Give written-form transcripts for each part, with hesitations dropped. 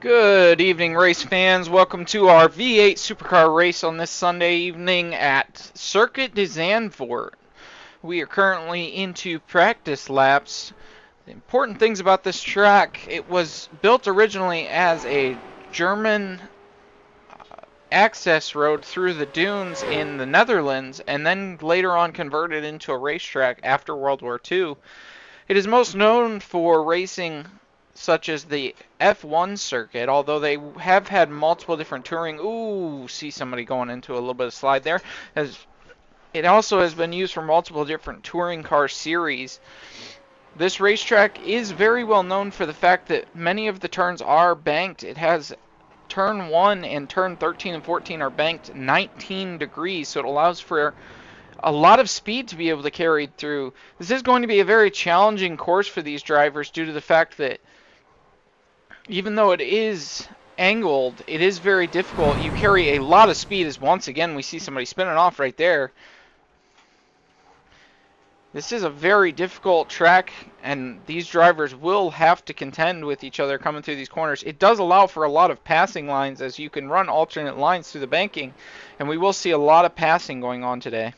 Good evening, race fans. Welcome to our V8 Supercar race on this Sunday evening at Circuit de Zandvoort. We are currently into practice laps. The important things about this track, it was built originally as a German access road through the dunes in the Netherlands and then later on converted into a racetrack after World War II. It is most known for racing such as the F1 circuit, although they have had multiple different touring. Ooh, see somebody going into a little bit of slide there. As it also has been used for multiple different touring car series. This racetrack is very well known for the fact that many of the turns are banked. It has turn 1 and turn 13 and 14 are banked 19 degrees, so it allows for a lot of speed to be able to carry through. This is going to be a very challenging course for these drivers due to the fact that even though it is angled, it is very difficult. You carry a lot of speed, as once again we see somebody spinning off right there. This is a very difficult track, and these drivers will have to contend with each other coming through these corners. It does allow for a lot of passing lines, as you can run alternate lines through the banking, and we will see a lot of passing going on today.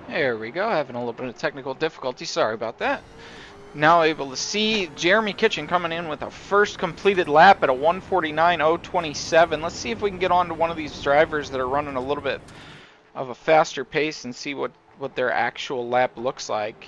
There we go, having a little bit of technical difficulty, sorry about that. Now able to see Jeremy Kitchen coming in with a first completed lap at a 1:49.027. Let's see if we can get on to one of these drivers that are running a little bit of a faster pace and see what their actual lap looks like.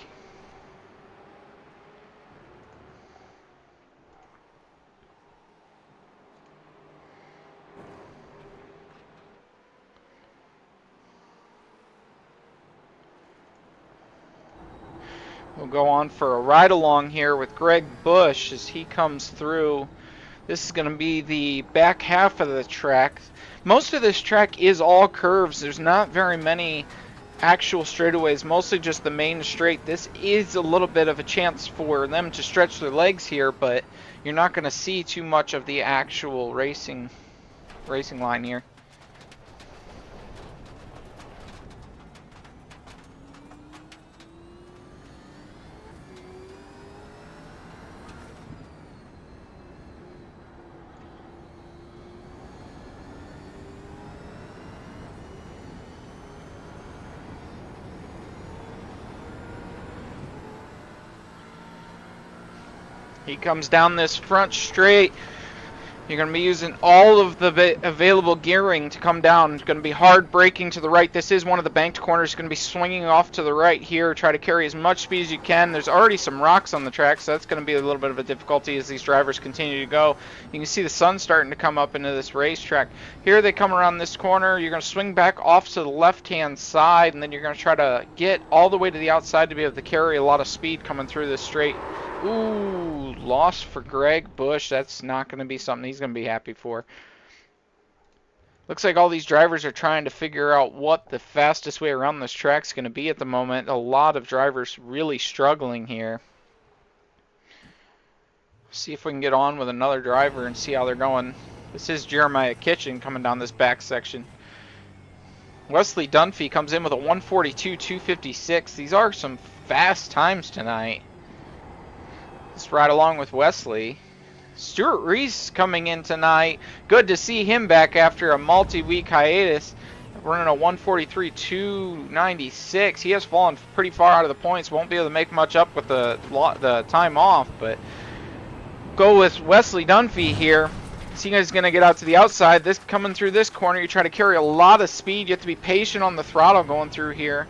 We'll go on for a ride along here with Greg Bush as he comes through. This is going to be the back half of the track. Most of this track is all curves. There's not very many actual straightaways, mostly just the main straight. This is a little bit of a chance for them to stretch their legs here, but you're not going to see too much of the actual racing line here. He comes down this front straight. You're going to be using all of the available gearing to come down. It's going to be hard braking to the right. This is one of the banked corners. It's going to be swinging off to the right here. Try to carry as much speed as you can. There's already some rocks on the track, so that's going to be a little bit of a difficulty as these drivers continue to go. You can see the sun starting to come up into this racetrack. Here they come around this corner. You're going to swing back off to the left-hand side, and then you're going to try to get all the way to the outside to be able to carry a lot of speed coming through this straight. Ooh, loss for Greg Bush. That's not going to be something he's going to be happy for. Looks like all these drivers are trying to figure out what the fastest way around this track is going to be at the moment. A lot of drivers really struggling here. See if we can get on with another driver and see how they're going. This is Jeremiah Kitchen coming down this back section. Wesley Dunphy comes in with a 1:42.256. These are some fast times tonight. Let's ride along with Wesley. Stuart Reese coming in tonight. Good to see him back after a multi-week hiatus. Running a 143.296. He has fallen pretty far out of the points. Won't be able to make much up with the time off, but go with Wesley Dunphy here. See, he's going to get out to the outside. This coming through this corner, you try to carry a lot of speed. You have to be patient on the throttle going through here.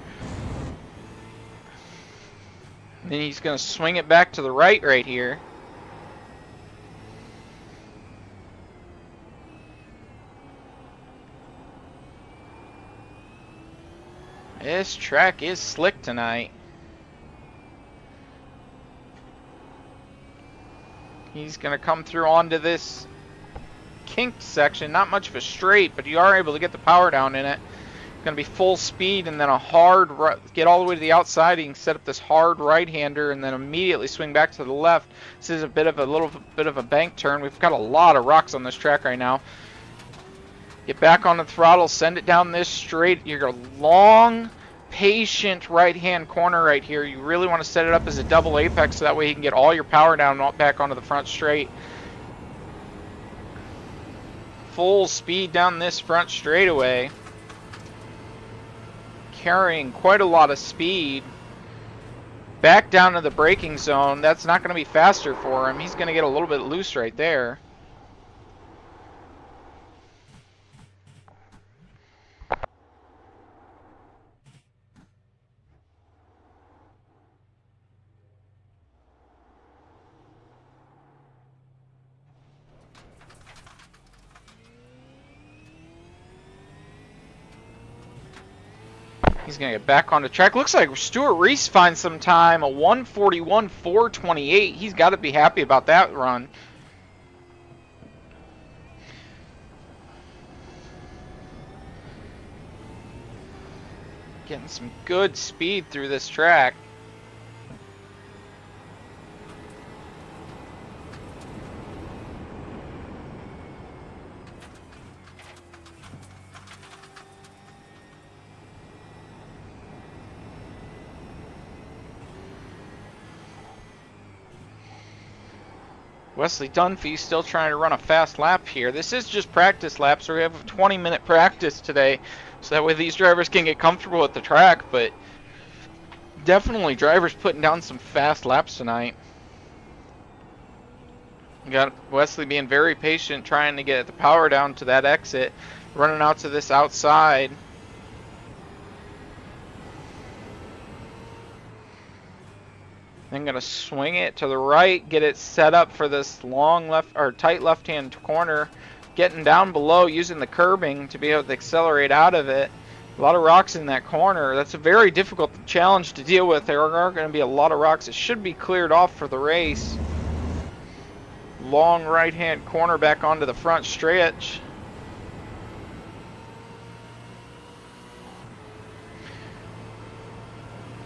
Then he's going to swing it back to the right here. This track is slick tonight. He's going to come through onto this kinked section. Not much of a straight, but you are able to get the power down in it. Going to be full speed and then a hard get all the way to the outside. You can set up this hard right-hander and then immediately swing back to the left. This is a little bit of a bank turn. We've got a lot of rocks on this track right now. Get back on the throttle, send it down this straight. You're a long, patient right-hand corner right here. You really want to set it up as a double apex so that way you can get all your power down back onto the front straight. Full speed down this front straightaway. Carrying quite a lot of speed. Back down to the braking zone. That's not going to be faster for him. He's going to get a little bit loose right there. He's going to get back on the track. Looks like Stuart Reese finds some time, a 141.428. He's got to be happy about that run. Getting some good speed through this track. Wesley Dunphy still trying to run a fast lap here. This is just practice laps, so we have a 20-minute practice today, so that way these drivers can get comfortable with the track, but definitely drivers putting down some fast laps tonight. You got Wesley being very patient, trying to get the power down to that exit, running out to this outside. Then going to swing it to the right, get it set up for this long left or tight left-hand corner, getting down below using the curbing to be able to accelerate out of it. A lot of rocks in that corner. That's a very difficult challenge to deal with. There are going to be a lot of rocks. It should be cleared off for the race. Long right-hand corner back onto the front stretch.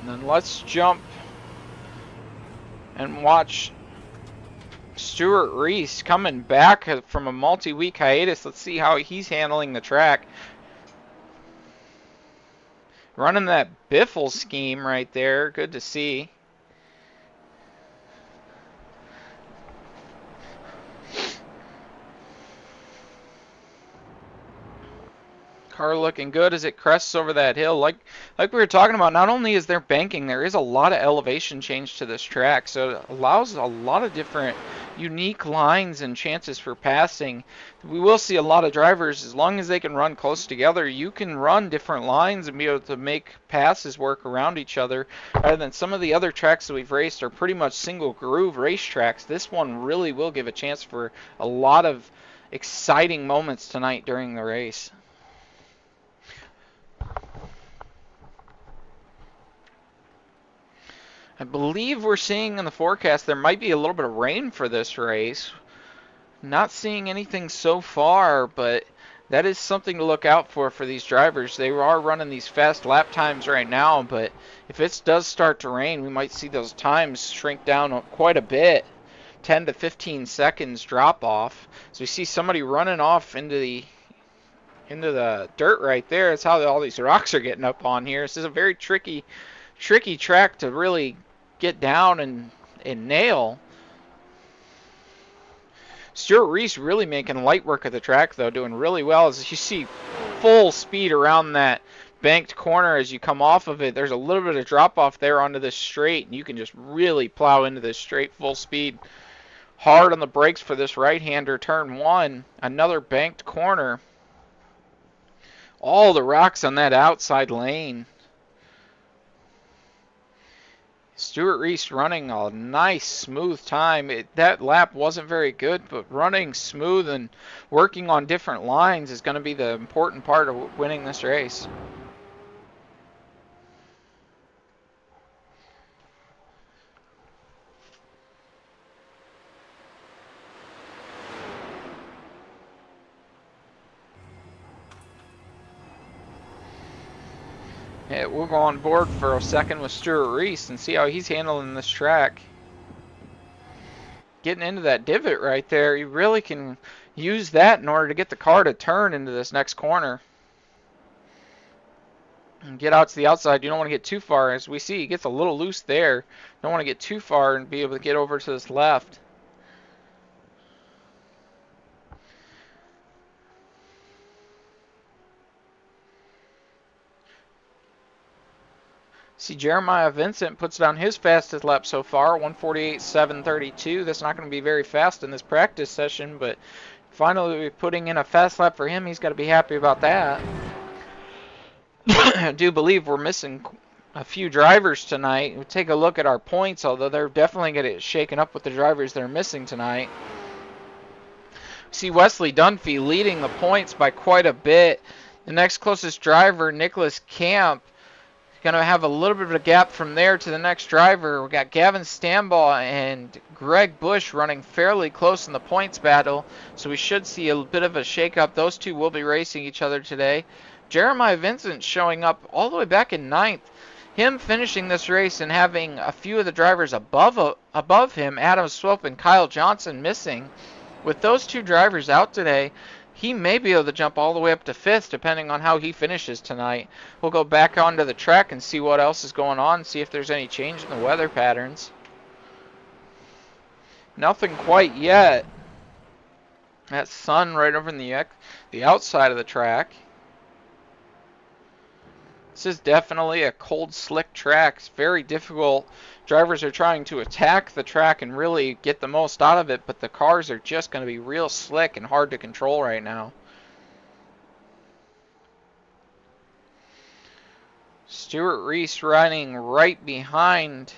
And then let's jump and watch Stuart Reese coming back from a multi-week hiatus. Let's see how he's handling the track. Running that biffle scheme right there. Good to see. Car looking good as it crests over that hill. Like we were talking about, not only is there banking, there is a lot of elevation change to this track, so it allows a lot of different unique lines and chances for passing. We will see a lot of drivers, as long as they can run close together, you can run different lines and be able to make passes work around each other, rather than some of the other tracks that we've raced are pretty much single groove racetracks. This one really will give a chance for a lot of exciting moments tonight during the race. I believe we're seeing in the forecast there might be a little bit of rain for this race. Not seeing anything so far, but that is something to look out for these drivers. They are running these fast lap times right now, but if it does start to rain, we might see those times shrink down quite a bit. 10 to 15 seconds drop off. So we see somebody running off into the dirt right there. That's how all these rocks are getting up on here. This is a very tricky track to really get down and nail. Stuart Reese really making light work of the track, though, doing really well. As you see full speed around that banked corner as you come off of it, there's a little bit of drop off there onto this straight, and you can just really plow into this straight full speed. Hard on the brakes for this right-hander, turn one, another banked corner. All the rocks on that outside lane. Stuart Reese running a nice, smooth time. That lap wasn't very good, but running smooth and working on different lines is going to be the important part of winning this race. Yeah, we'll go on board for a second with Stuart Reese and see how he's handling this track. Getting into that divot right there, you really can use that in order to get the car to turn into this next corner. And get out to the outside. You don't want to get too far. As we see, he gets a little loose there. Don't want to get too far and be able to get over to this left. See, Jeremiah Vincent puts down his fastest lap so far, 1:48.732. That's not going to be very fast in this practice session, but finally putting in a fast lap for him. He's got to be happy about that. I do believe we're missing a few drivers tonight. We'll take a look at our points, although they're definitely going to get shaken up with the drivers that are missing tonight. See Wesley Dunphy leading the points by quite a bit. The next closest driver, Nicholas Camp, going to have a little bit of a gap from there to the next driver. We got Gavin Stambaugh and Greg Bush running fairly close in the points battle, so we should see a bit of a shake-up. Those two will be racing each other today. Jeremiah Vincent showing up all the way back in 9th. Him finishing this race and having a few of the drivers above him, Adam Swope and Kyle Johnson, missing. With those two drivers out today, he may be able to jump all the way up to 5th, depending on how he finishes tonight. We'll go back onto the track and see what else is going on, see if there's any change in the weather patterns. Nothing quite yet. That sun right over in the outside of the track. This is definitely a cold, slick track. It's very difficult. Drivers are trying to attack the track and really get the most out of it, but the cars are just going to be real slick and hard to control right now. Stuart Reese running right behind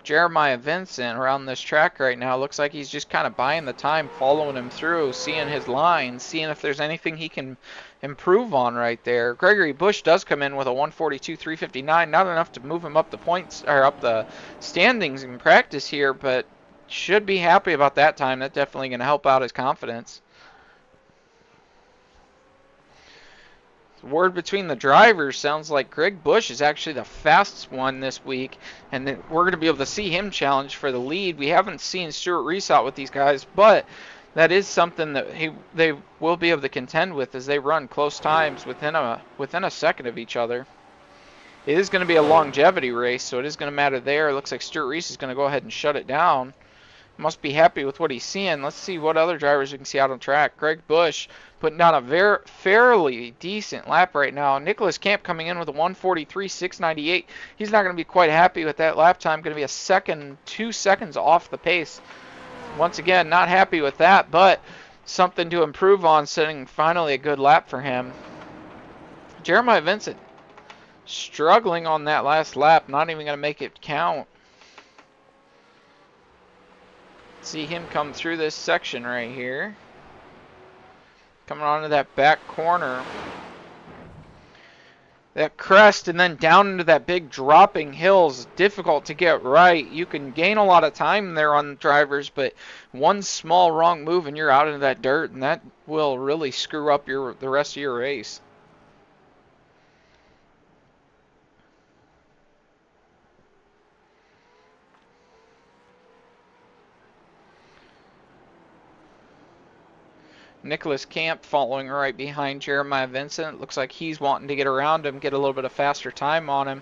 Jeremiah Vincent around this track right now. Looks like he's just kind of buying the time, following him through, seeing his lines, seeing if there's anything he can improve on right there. Gregory Bush does come in with a 1:42.359, not enough to move him up the points or up the standings in practice here, but should be happy about that time. That's definitely going to help out his confidence. Word between the drivers sounds like Greg Bush is actually the fastest one this week, and that we're going to be able to see him challenge for the lead. We haven't seen Stuart Reese out with these guys, but that is something that they will be able to contend with as they run close times within a second of each other. It is going to be a longevity race, so it is going to matter there. It looks like Stuart Reese is going to go ahead and shut it down. Must be happy with what he's seeing. Let's see what other drivers we can see out on track. Greg Bush putting down a fairly decent lap right now. Nicholas Camp coming in with a 1:43.698. He's not going to be quite happy with that lap time. Going to be a second, 2 seconds off the pace. Once again, not happy with that, but something to improve on, setting finally a good lap for him. Jeremiah Vincent struggling on that last lap, not even going to make it count. See him come through this section right here. Coming onto that back corner. That crest and then down into that big dropping hill is difficult to get right. You can gain a lot of time there on drivers, but one small wrong move and you're out into that dirt, and that will really screw up the rest of your race. Nicholas Camp following right behind Jeremiah Vincent. Looks like he's wanting to get around him, get a little bit of faster time on him.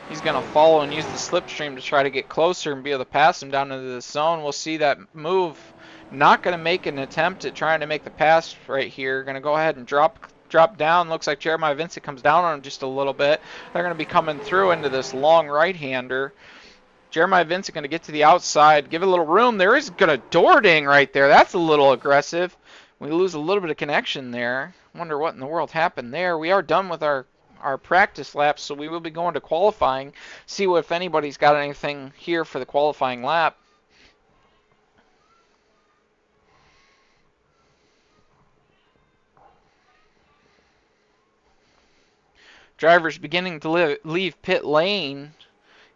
He's going to follow and use the slipstream to try to get closer and be able to pass him down into the zone. We'll see that move Not going to make an attempt at trying to make the pass right here. Going to go ahead and drop down. Looks like Jeremiah Vincent comes down on him just a little bit. They're going to be coming through into this long right-hander. Jeremiah Vincent going to get to the outside, give it a little room. There is going to door ding right there. That's a little aggressive. We lose a little bit of connection there. Wonder what in the world happened there. We are done with our practice laps, so we will be going to qualifying. See if anybody's got anything here for the qualifying lap. Drivers beginning to leave pit lane.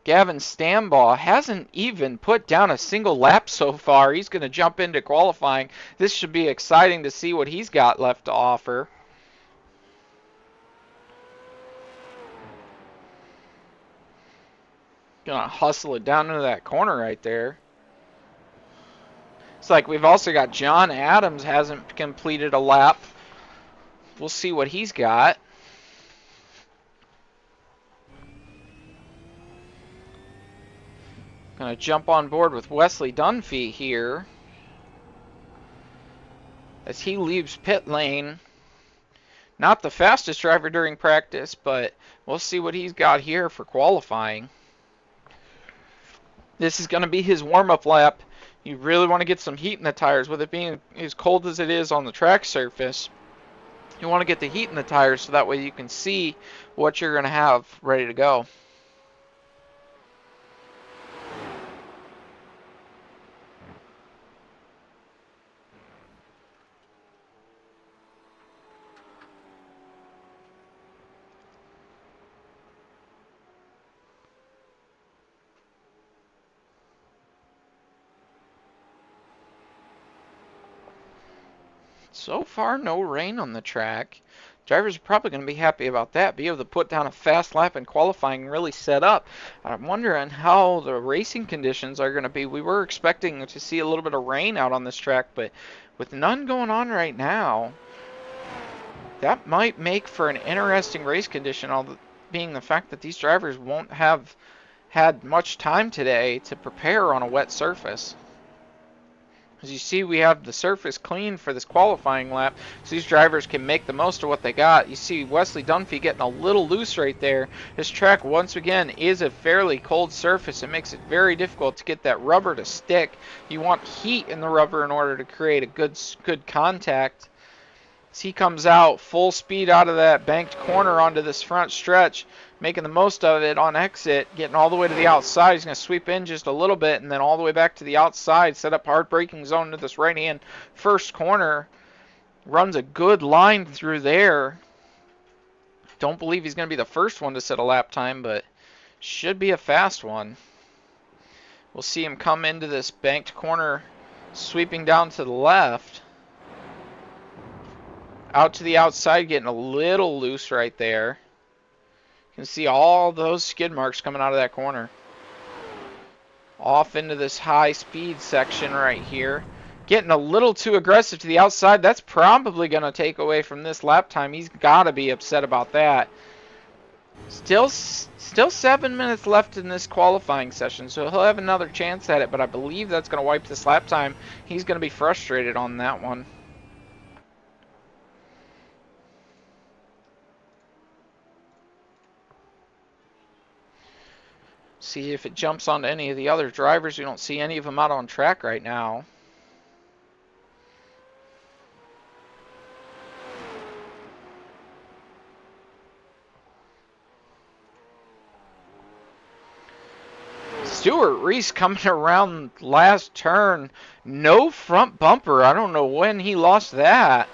Gavin Stambaugh hasn't even put down a single lap so far. He's going to jump into qualifying. This should be exciting to see what he's got left to offer. Gonna hustle it down into that corner right there. It's like we've also got John Adams hasn't completed a lap. We'll see what he's got. Gonna jump on board with Wesley Dunphy here as he leaves pit lane. Not the fastest driver during practice, but we'll see what he's got here for qualifying. This is going to be his warm-up lap. You really want to get some heat in the tires. With it being as cold as it is on the track surface, you want to get the heat in the tires so that way you can see what you're going to have ready to go. So far, no rain on the track. Drivers are probably going to be happy about that. Be able to put down a fast lap in qualifying and really set up. I'm wondering how the racing conditions are going to be. We were expecting to see a little bit of rain out on this track, but with none going on right now, that might make for an interesting race condition, all being the fact that these drivers won't have had much time today to prepare on a wet surface. As you see, we have the surface clean for this qualifying lap, so these drivers can make the most of what they got. You see Wesley Dunphy getting a little loose right there. This track, once again, is a fairly cold surface. It makes it very difficult to get that rubber to stick. You want heat in the rubber in order to create a good contact. As he comes out full speed out of that banked corner onto this front stretch, making the most of it on exit, getting all the way to the outside. He's going to sweep in just a little bit and then all the way back to the outside, set up hard braking zone into this right-hand first corner. Runs a good line through there. Don't believe he's going to be the first one to set a lap time, but should be a fast one. We'll see him come into this banked corner, sweeping down to the left. Out to the outside, getting a little loose right there. You can see all those skid marks coming out of that corner. Off into this high speed section right here. Getting a little too aggressive to the outside. That's probably going to take away from this lap time. He's got to be upset about that. Still 7 minutes left in this qualifying session, so he'll have another chance at it, but I believe that's going to wipe this lap time. He's going to be frustrated on that one. See if it jumps onto any of the other drivers. We don't see any of them out on track right now. Stuart Reese coming around last turn. No front bumper. I don't know when he lost that.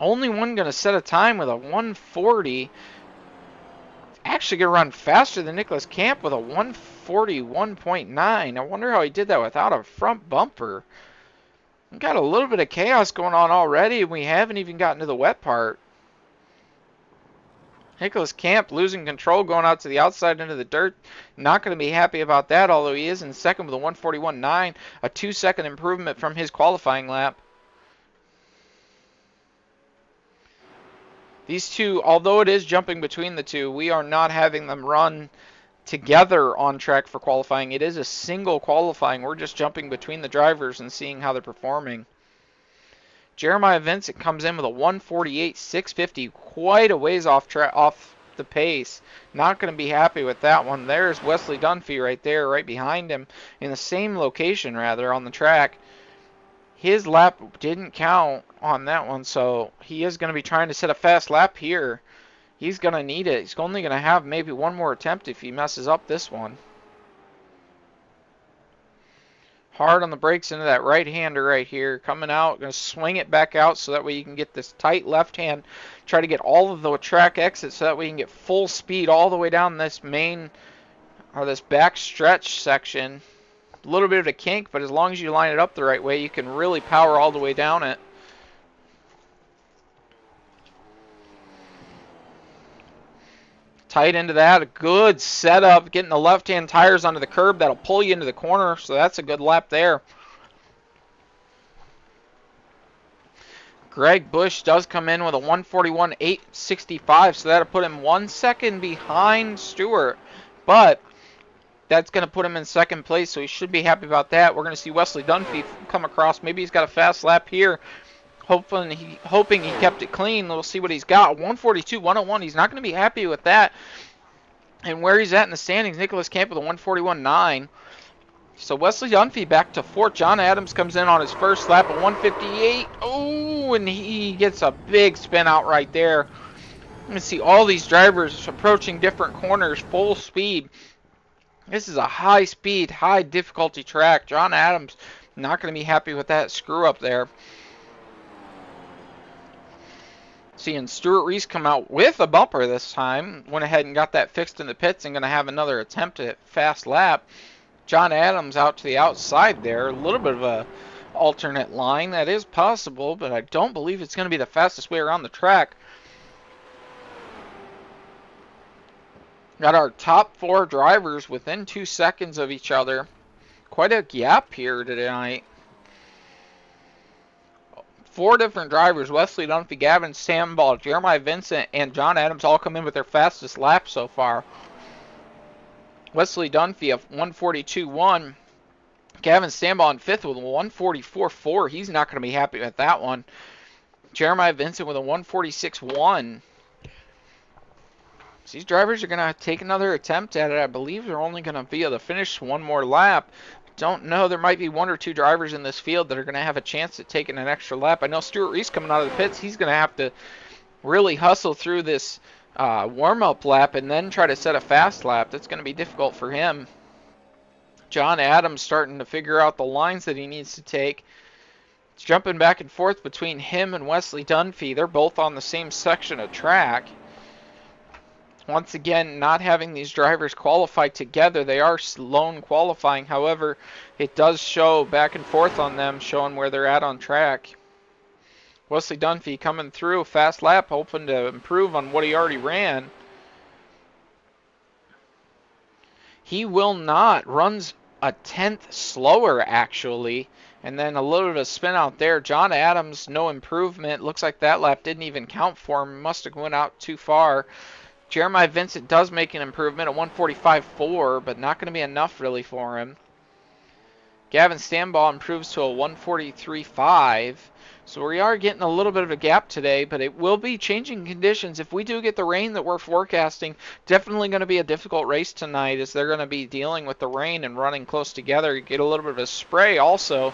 Only one going to set a time with a 140. Actually going to run faster than Nicholas Camp with a 141.9. I wonder how he did that without a front bumper. We've got a little bit of chaos going on already, and we haven't even gotten to the wet part. Nicholas Camp losing control, going out to the outside into the dirt. Not going to be happy about that, although he is in second with a 141.9, a 2-second improvement from his qualifying lap. These two, although it is jumping between the two, we are not having them run together on track for qualifying. It is a single qualifying. We're just jumping between the drivers and seeing how they're performing. Jeremiah Vincent comes in with a 148.650, quite a ways off the pace. Not going to be happy with that one. There's Wesley Dunphy right there, right behind him, in the same location rather on the track. His lap didn't count on that one, so he is going to be trying to set a fast lap here. He's going to need it. He's only going to have maybe one more attempt if he messes up this one. Hard on the brakes into that right-hander right here. Coming out, going to swing it back out so that way you can get this tight left hand. Try to get all of the track exits so that way you can get full speed all the way down this main, or this back stretch section. A little bit of a kink, but as long as you line it up the right way, you can really power all the way down it. Tight into that, a good setup, getting the left-hand tires onto the curb. That'll pull you into the corner, so that's a good lap there. Greg Bush does come in with a 141.865, so that'll put him 1 second behind Stewart. But that's going to put him in second place, so he should be happy about that. We're going to see Wesley Dunphy come across. Maybe he's got a fast lap here. Hoping he kept it clean. We'll see what he's got. 142.101. He's not going to be happy with that. And where he's at in the standings, Nicholas Camp with a 141.9. So Wesley Dunphy back to fourth. John Adams comes in on his first lap at 158. Oh, and he gets a big spin out right there. You can see all these drivers approaching different corners full speed. This is a high speed, high difficulty track. John Adams not going to be happy with that screw up there. Seeing Stuart Reese come out with a bumper this time. Went ahead and got that fixed in the pits and going to have another attempt at fast lap. John Adams out to the outside there. A little bit of a alternate line. That is possible, but I don't believe it's going to be the fastest way around the track. Got our top four drivers within 2 seconds of each other. Quite a gap here tonight. 4 different drivers, Wesley Dunphy, Gavin Samball, Jeremiah Vincent, and John Adams all come in with their fastest lap so far. Wesley Dunphy of 142.1. Gavin Samball in 5th with a 144.4. He's not going to be happy with that one. Jeremiah Vincent with a 146.1. These drivers are going to take another attempt at it. I believe they're only going to be able to finish one more lap. Don't know. There might be 1 or 2 drivers in this field that are going to have a chance at taking an extra lap. I know Stuart Reese coming out of the pits. He's going to have to really hustle through this warm-up lap and then try to set a fast lap. That's going to be difficult for him. John Adams starting to figure out the lines that he needs to take. It's jumping back and forth between him and Wesley Dunphy. They're both on the same section of track. Once again, not having these drivers qualify together. They are lone qualifying. However, it does show back and forth on them, showing where they're at on track. Wesley Dunphy coming through, fast lap, hoping to improve on what he already ran. He will not. Runs a 10th slower, actually. And then a little bit of a spin out there. John Adams, no improvement. Looks like that lap didn't even count for him. Must have went out too far. Jeremiah Vincent does make an improvement at 145.4, but not going to be enough really for him. Gavin Samball improves to a 143.5. So we are getting a little bit of a gap today, but it will be changing conditions. If we do get the rain that we're forecasting, definitely going to be a difficult race tonight as they're going to be dealing with the rain and running close together. You get a little bit of a spray also.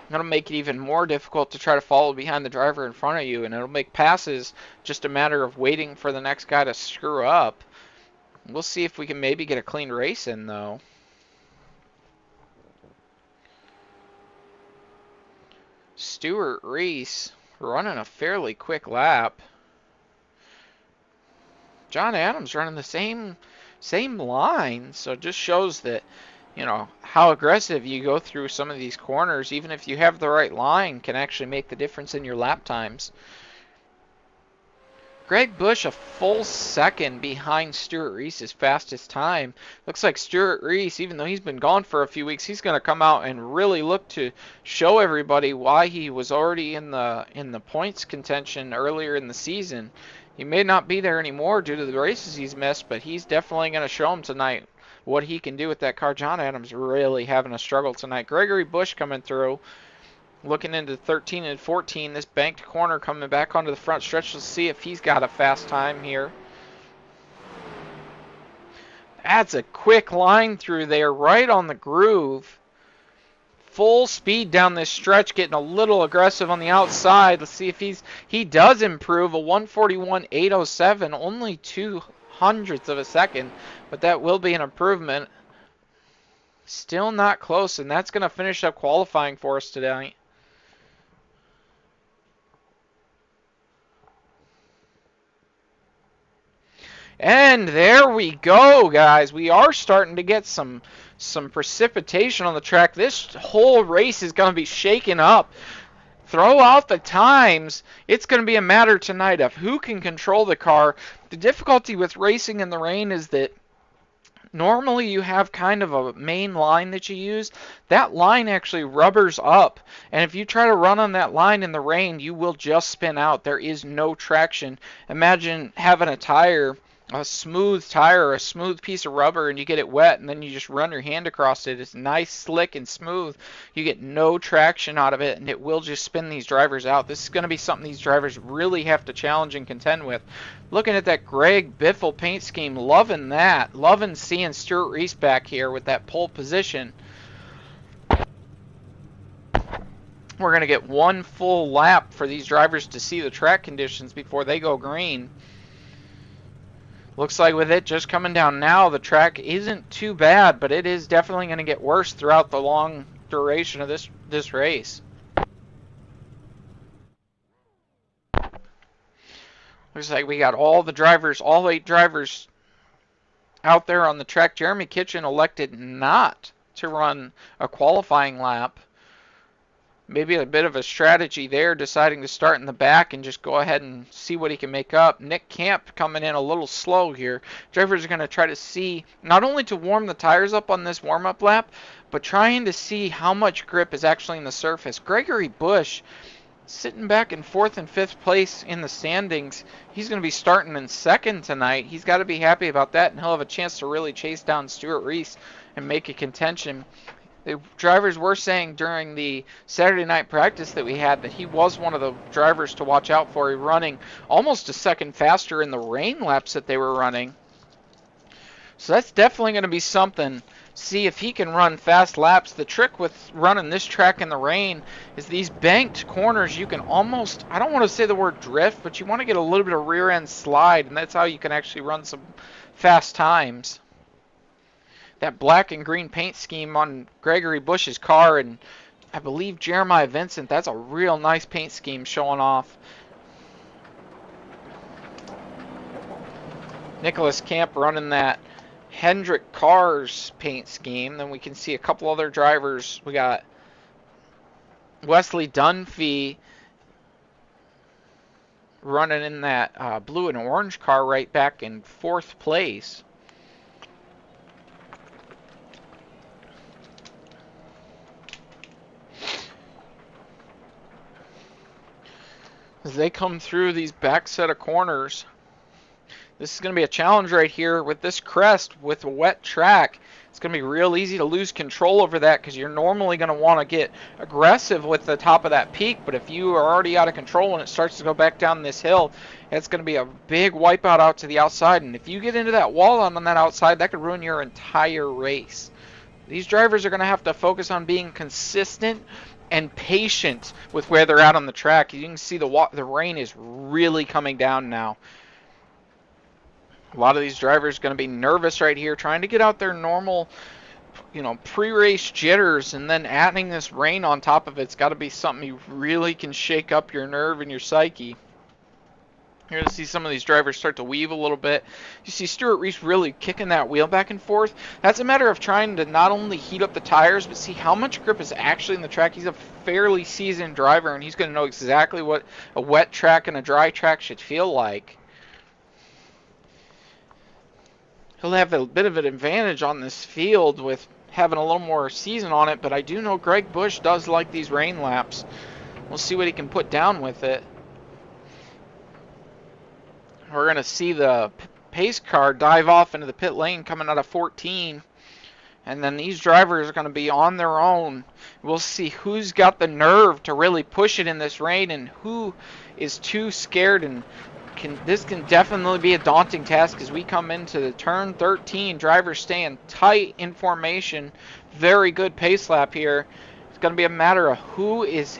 It'll make it even more difficult to try to follow behind the driver in front of you, and it'll make passes just a matter of waiting for the next guy to screw up. We'll see if we can maybe get a clean race in, though. Stuart Reese running a fairly quick lap. John Adams running the same line, so it just shows that, you know, how aggressive you go through some of these corners, even if you have the right line, can actually make the difference in your lap times. Greg Bush a full second behind Stuart Reese's fastest time. Looks like Stuart Reese, even though he's been gone for a few weeks, he's going to come out and really look to show everybody why he was already in the points contention earlier in the season. He may not be there anymore due to the races he's missed, but he's definitely going to show them tonight what he can do with that car. John Adams really having a struggle tonight. Gregory Bush coming through. Looking into 13 and 14, this banked corner coming back onto the front stretch. Let's see if he's got a fast time here. That's a quick line through there, right on the groove. Full speed down this stretch, getting a little aggressive on the outside. Let's see if he does improve. A 141.807, only 0.02 of a second, but that will be an improvement. Still not close, and that's going to finish up qualifying for us today. And there we go, guys. We are starting to get some precipitation on the track. This whole race is going to be shaken up. Throw out the times. It's going to be a matter tonight of who can control the car. The difficulty with racing in the rain is that normally you have kind of a main line that you use. That line actually rubbers up, and if you try to run on that line in the rain, you will just spin out. There is no traction. Imagine having a smooth tire, a smooth piece of rubber, and you get it wet, and then you just run your hand across it. It's nice, slick, and smooth. You get no traction out of it, and it will just spin these drivers out. This is going to be something these drivers really have to challenge and contend with. Looking at that Greg Biffle paint scheme, loving that. Loving seeing Stuart Reese back here with that pole position. We're going to get one full lap for these drivers to see the track conditions before they go green. Looks like with it just coming down now, the track isn't too bad, but it is definitely going to get worse throughout the long duration of this race. Looks like we got all 8 drivers out there on the track. Jeremy Kitchen elected not to run a qualifying lap. Maybe a bit of a strategy there, deciding to start in the back and just go ahead and see what he can make up. Nick Camp coming in a little slow here. Drivers are going to try to see, not only to warm the tires up on this warm-up lap, but trying to see how much grip is actually in the surface. Gregory Bush sitting back in 4th and 5th place in the standings. He's going to be starting in 2nd tonight. He's got to be happy about that, and he'll have a chance to really chase down Stuart Reese and make a contention. The drivers were saying during the Saturday night practice that we had that he was one of the drivers to watch out for. He running almost a second faster in the rain laps that they were running. So that's definitely going to be something. See if he can run fast laps. The trick with running this track in the rain is these banked corners, you can almost, I don't want to say the word drift, but you want to get a little bit of rear end slide, and that's how you can actually run some fast times. That black and green paint scheme on Gregory Bush's car, and I believe Jeremiah Vincent, that's a real nice paint scheme showing off. Nicholas Camp running that Hendrick Cars paint scheme. Then we can see a couple other drivers. We got Wesley Dunphy running in that blue and orange car right back in 4th place. As they come through these back set of corners, this is going to be a challenge right here with this crest with a wet track. It's going to be real easy to lose control over that because you're normally going to want to get aggressive with the top of that peak, but if you are already out of control when it starts to go back down this hill, it's going to be a big wipeout out to the outside, and if you get into that wall on that outside, that could ruin your entire race. These drivers are going to have to focus on being consistent and patient with where they're at on the track. You can see the rain is really coming down now. A lot of these drivers are going to be nervous right here, trying to get out their normal, pre-race jitters, and then adding this rain on top of it's got to be something you really can shake up your nerve and your psyche. You're going to see some of these drivers start to weave a little bit. You see Stuart Reese really kicking that wheel back and forth. That's a matter of trying to not only heat up the tires, but see how much grip is actually in the track. He's a fairly seasoned driver, and he's going to know exactly what a wet track and a dry track should feel like. He'll have a bit of an advantage on this field with having a little more season on it, but I do know Greg Bush does like these rain laps. We'll see what he can put down with it. We're going to see the pace car dive off into the pit lane coming out of 14. And then these drivers are going to be on their own. We'll see who's got the nerve to really push it in this rain and who is too scared. And this can definitely be a daunting task as we come into the turn 13. Drivers staying tight in formation. Very good pace lap here. It's going to be a matter of who is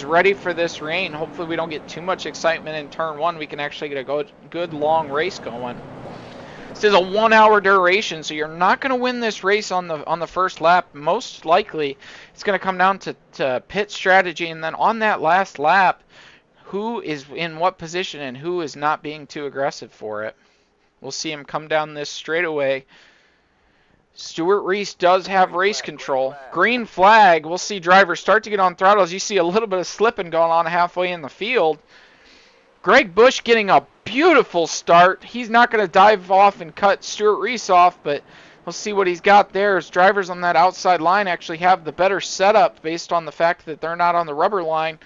ready for this rain. Hopefully we don't get too much excitement in turn 1. We can actually get a good long race going. This is a 1 hour duration, so you're not going to win this race on the first lap. Most likely, it's going to come down to pit strategy, and then on that last lap, who is in what position and who is not being too aggressive for it. We'll see him come down this straightaway. Stuart Reese does have race control. Green flag. We'll see drivers start to get on throttles. You see a little bit of slipping going on halfway in the field. Greg Busch getting a beautiful start. He's not going to dive off and cut Stuart Reese off, but we'll see what he's got there. As drivers on that outside line actually have the better setup based on the fact that they're not on the rubber line.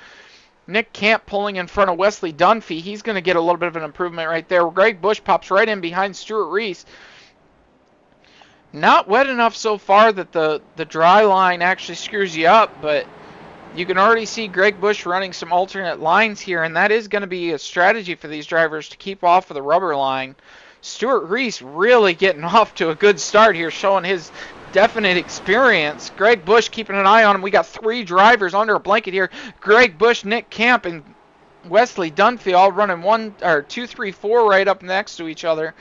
Nick Camp pulling in front of Wesley Dunphy. He's going to get a little bit of an improvement right there. Greg Busch pops right in behind Stuart Reese. Not wet enough so far that the dry line actually screws you up, but you can already see Greg Busch running some alternate lines here, and that is going to be a strategy for these drivers to keep off of the rubber line. Stuart Reese really getting off to a good start here, showing his definite experience. Greg Busch keeping an eye on him. We got 3 drivers under a blanket here. Greg Busch, Nick Camp, and Wesley Dunphy all running 2, 3, 4 right up next to each other.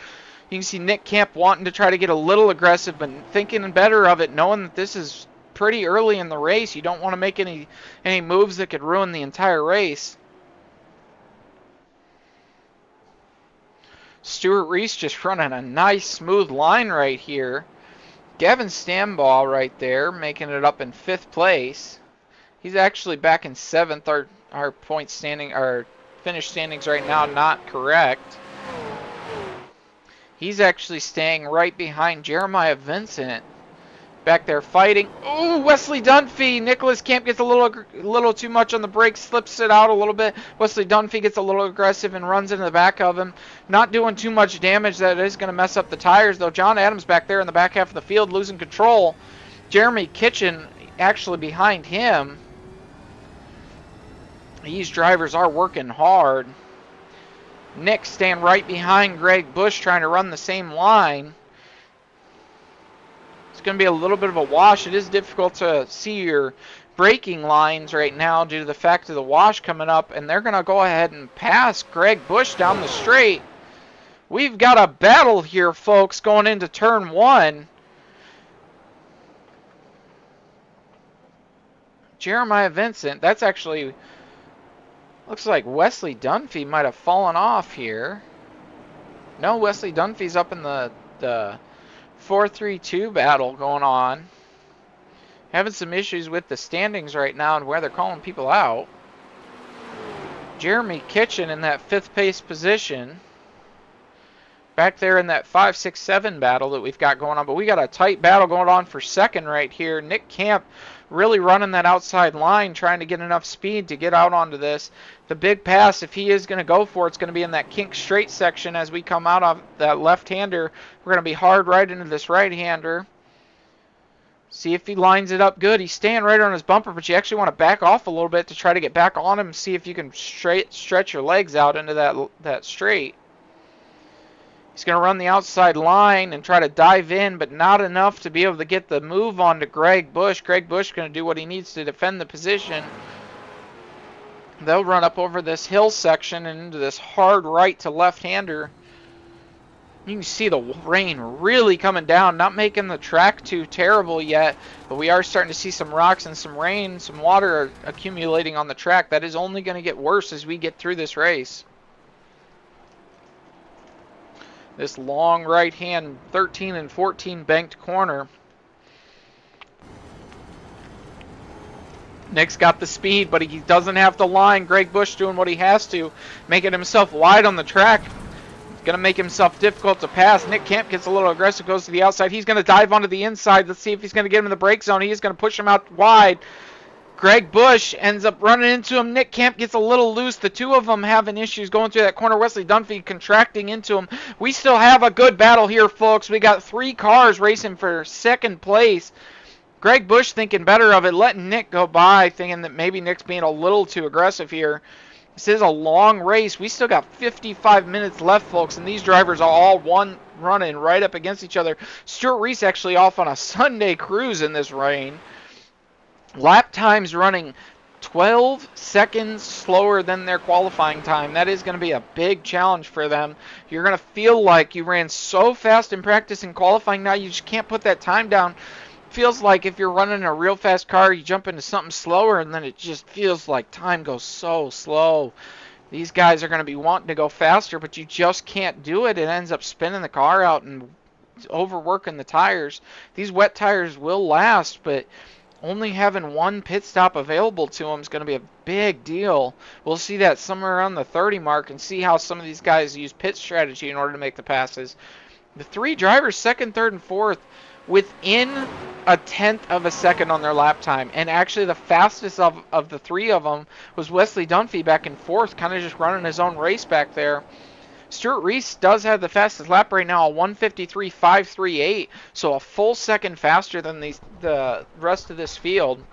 You can see Nick Camp wanting to try to get a little aggressive, but thinking better of it, knowing that this is pretty early in the race. You don't want to make any moves that could ruin the entire race. Stuart Reese just running a nice smooth line right here. Gavin Stambaugh right there making it up in 5th place. He's actually back in 7th. Our point standing, our finish standings right now not correct. He's actually staying right behind Jeremiah Vincent. Back there fighting. Oh, Wesley Dunphy. Nicholas Camp gets a little too much on the brakes, slips it out a little bit. Wesley Dunphy gets a little aggressive and runs into the back of him. Not doing too much damage. That is going to mess up the tires, though. John Adams back there in the back half of the field losing control. Jeremy Kitchen actually behind him. These drivers are working hard. Nick staying right behind Greg Busch trying to run the same line. It's going to be a little bit of a wash. It is difficult to see your braking lines right now due to the fact of the wash coming up, and they're going to go ahead and pass Greg Busch down the straight. We've got a battle here, folks, going into turn 1. Jeremiah Vincent, that's actually, looks like Wesley Dunphy might have fallen off here. No, Wesley Dunphy's up in the 4-3-2 battle going on. Having some issues with the standings right now and where they're calling people out. Jeremy Kitchen in that 5th place position. Back there in that 5-6-7 battle that we've got going on. But we got a tight battle going on for 2nd right here. Nick Camp really running that outside line, trying to get enough speed to get out onto this. The big pass, if he is going to go for it, it's going to be in that kink straight section as we come out of that left-hander. We're going to be hard right into this right-hander. See if he lines it up good. He's staying right on his bumper, but you actually want to back off a little bit to try to get back on him. See if you can stretch your legs out into that straight. He's going to run the outside line and try to dive in, but not enough to be able to get the move on to Greg Busch. Greg Busch going to do what he needs to defend the position. They'll run up over this hill section and into this hard right to left-hander. You can see the rain really coming down, not making the track too terrible yet, but we are starting to see some rocks and some rain, some water accumulating on the track. That is only going to get worse as we get through this race. This long right-hand 13 and 14 banked corner. Nick's got the speed, but he doesn't have the line. Greg Busch doing what he has to, making himself wide on the track. Going to make himself difficult to pass. Nick Camp gets a little aggressive, goes to the outside. He's going to dive onto the inside. Let's see if he's going to get him in the brake zone. He's going to push him out wide. Greg Bush ends up running into him. Nick Camp gets a little loose. The two of them having issues going through that corner. Wesley Dunphy contracting into him. We still have a good battle here, folks. We got 3 cars racing for second place. Greg Bush thinking better of it, letting Nick go by, thinking that maybe Nick's being a little too aggressive here. This is a long race. We still got 55 minutes left, folks, and these drivers are all running right up against each other. Stuart Reese actually off on a Sunday cruise in this rain. Lap times running 12 seconds slower than their qualifying time. That is going to be a big challenge for them. You're going to feel like you ran so fast in practice and qualifying, now you just can't put that time down. Feels like if you're running a real fast car, you jump into something slower, and then it just feels like time goes so slow. These guys are going to be wanting to go faster, but you just can't do it. It ends up spinning the car out and overworking the tires. These wet tires will last, but only having one pit stop available to them is going to be a big deal. We'll see that somewhere around the 30 mark and see how some of these guys use pit strategy in order to make the passes. The 3 drivers, second, third, and fourth, within a tenth of a second on their lap time. And actually the fastest of the 3 of them was Wesley Dunphy back in fourth, kind of just running his own race back there. Stuart Reese does have the fastest lap right now, a 1:53.538, so a full second faster than the rest of this field.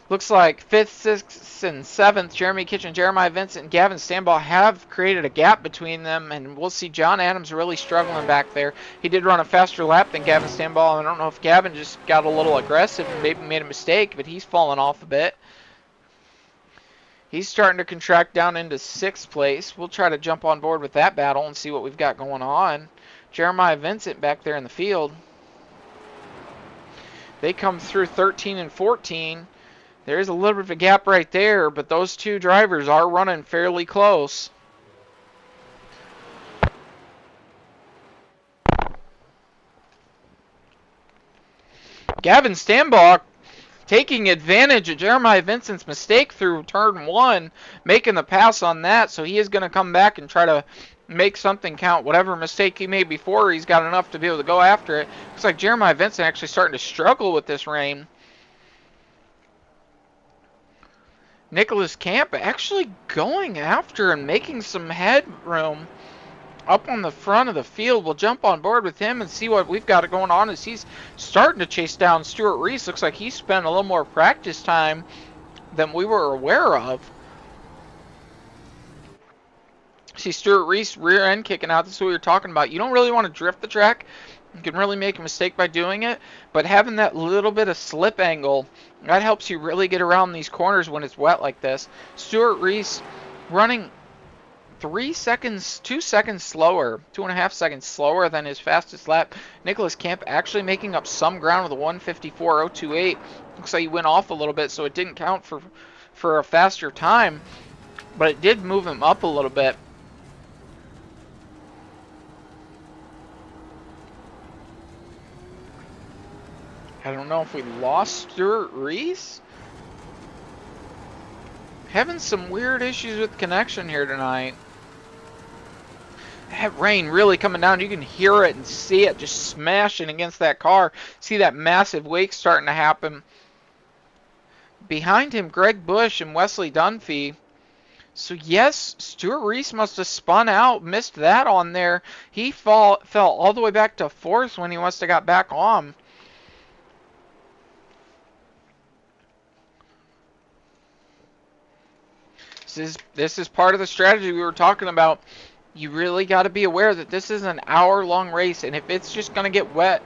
Looks like 5th, 6th, and 7th, Jeremy Kitchen, Jeremiah Vincent, and Gavin Stanball have created a gap between them, and we'll see John Adams really struggling back there. He did run a faster lap than Gavin Stanball, and I don't know if Gavin just got a little aggressive and maybe made a mistake, but he's fallen off a bit. He's starting to contract down into 6th place. We'll try to jump on board with that battle and see what we've got going on. Jeremiah Vincent back there in the field. They come through 13 and 14. There's a little bit of a gap right there, but those 2 drivers are running fairly close. Gavin Stanbach taking advantage of Jeremiah Vincent's mistake through turn 1, making the pass on that, so he is going to come back and try to make something count. Whatever mistake he made before, he's got enough to be able to go after it. Looks like Jeremiah Vincent actually starting to struggle with this rain. Nicholas Camp actually going after and making some headroom up on the front of the field. We'll jump on board with him and see what we've got going on as he's starting to chase down Stuart Reese. Looks like he spent a little more practice time than we were aware of. See Stuart Reese rear end kicking out. This is what we were talking about. You don't really want to drift the track. You can really make a mistake by doing it, but having that little bit of slip angle, that helps you really get around these corners when it's wet like this. Stuart Reese running 2 seconds slower, 2.5 seconds slower than his fastest lap. Nicholas Camp actually making up some ground with a 1:54.028. Looks like he went off a little bit, so it didn't count for a faster time, but it did move him up a little bit. I don't know if we lost Stuart Reese. Having some weird issues with connection here tonight. That rain really coming down. You can hear it and see it just smashing against that car. See that massive wake starting to happen. Behind him, Greg Bush and Wesley Dunphy. So yes, Stuart Reese must have spun out, missed that on there. He fell all the way back to 4th when he must have got back on. This is part of the strategy we were talking about. You really got to be aware that this is an hour-long race, and if it's just going to get wet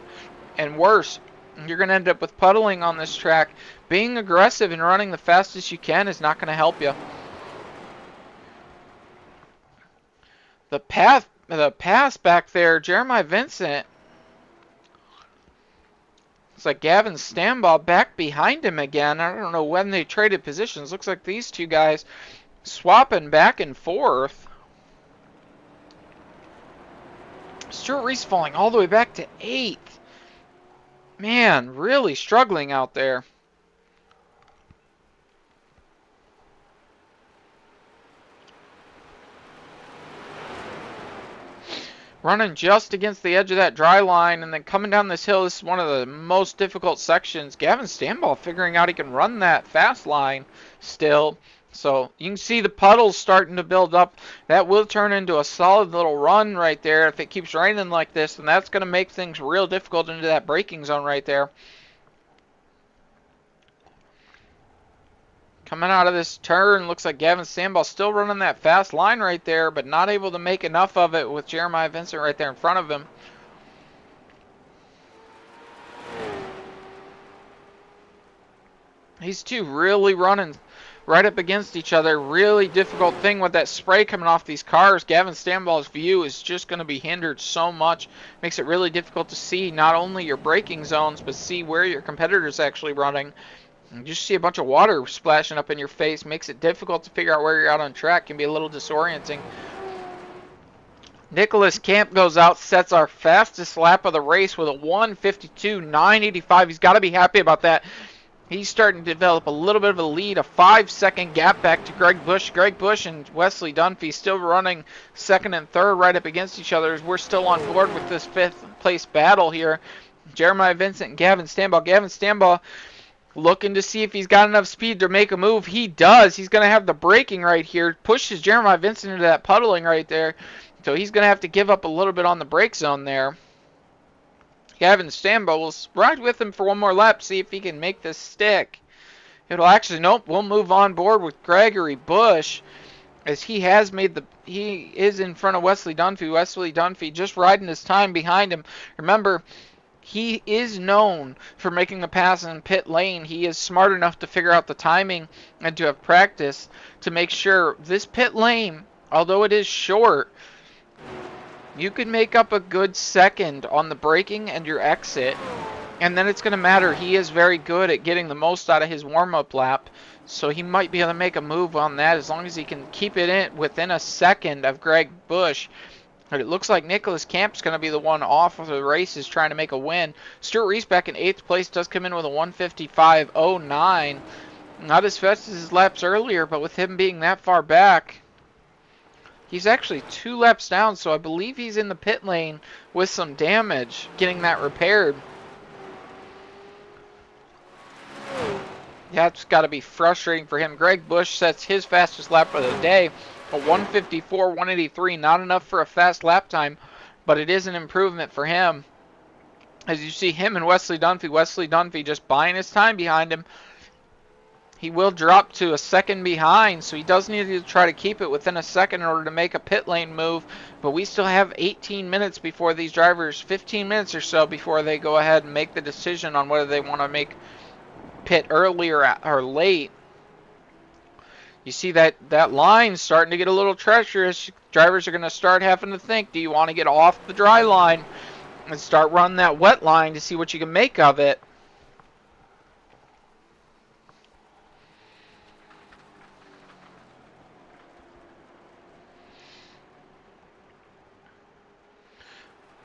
and worse, you're going to end up with puddling on this track. Being aggressive and running the fastest you can is not going to help you. The pass back there, Jeremiah Vincent. It's like Gavin Stanball back behind him again. I don't know when they traded positions. Looks like these 2 guys swapping back and forth. Stuart Reese falling all the way back to 8th. Man, really struggling out there. running just against the edge of that dry line, and then coming down this hill. This is one of the most difficult sections. Gavin Stanball figuring out he can run that fast line still. So you can see the puddles starting to build up. That will turn into a solid little run right there. If it keeps raining like this, then that's going to make things real difficult into that braking zone right there. Coming out of this turn, looks like Gavin Stanball still running that fast line right there, but not able to make enough of it with Jeremiah Vincent right there in front of him. These two really running right up against each other. Really difficult thing with that spray coming off these cars. Gavin Stanball's view is just going to be hindered so much. Makes it really difficult to see not only your braking zones, but see where your competitor's actually running. You just see a bunch of water splashing up in your face. Makes it difficult to figure out where you're out on track. Can be a little disorienting. Nicholas Camp goes out, sets our fastest lap of the race with a 1:52.985. He's got to be happy about that. He's starting to develop a little bit of a lead, a 5-second gap back to Greg Bush. Greg Bush and Wesley Dunphy still running second and third right up against each other as we're still on board with this 5th place battle here. Jeremiah Vincent and Gavin Stanball. Gavin Stanball looking to see if he's got enough speed to make a move. He does. He's going to have the braking right here. Pushes Jeremiah Vincent into that puddling right there. So he's going to have to give up a little bit on the brake zone there. Gavin Stanball will ride with him for one more lap, see if he can make this stick. It'll actually, nope, we'll move on board with Gregory Bush as he is in front of Wesley Dunphy. Wesley Dunphy just riding his time behind him. Remember, he is known for making the pass in pit lane. He is smart enough to figure out the timing and to have practice to make sure this pit lane, although it is short, you can make up a good second on the braking and your exit, and then it's going to matter. He is very good at getting the most out of his warm-up lap, so he might be able to make a move on that as long as he can keep it in within a second of Greg Bush. But it looks like Nicholas Camp's going to be the one off of the races trying to make a win. Stuart Reese back in 8th place does come in with a 1:55.09. Not as fast as his laps earlier, but with him being that far back, he's actually 2 laps down, so I believe he's in the pit lane with some damage, getting that repaired. That's got to be frustrating for him. Greg Bush sets his fastest lap of the day, a 1:54.183. Not enough for a fast lap time, but it is an improvement for him. As you see him and Wesley Dunphy just buying his time behind him. He will drop to a second behind, so he does need to try to keep it within a second in order to make a pit lane move. But we still have 18 minutes before these drivers, 15 minutes or so before they go ahead and make the decision on whether they want to make pit early or late. You see that line starting to get a little treacherous. Drivers are going to start having to think, do you want to get off the dry line and start running that wet line to see what you can make of it?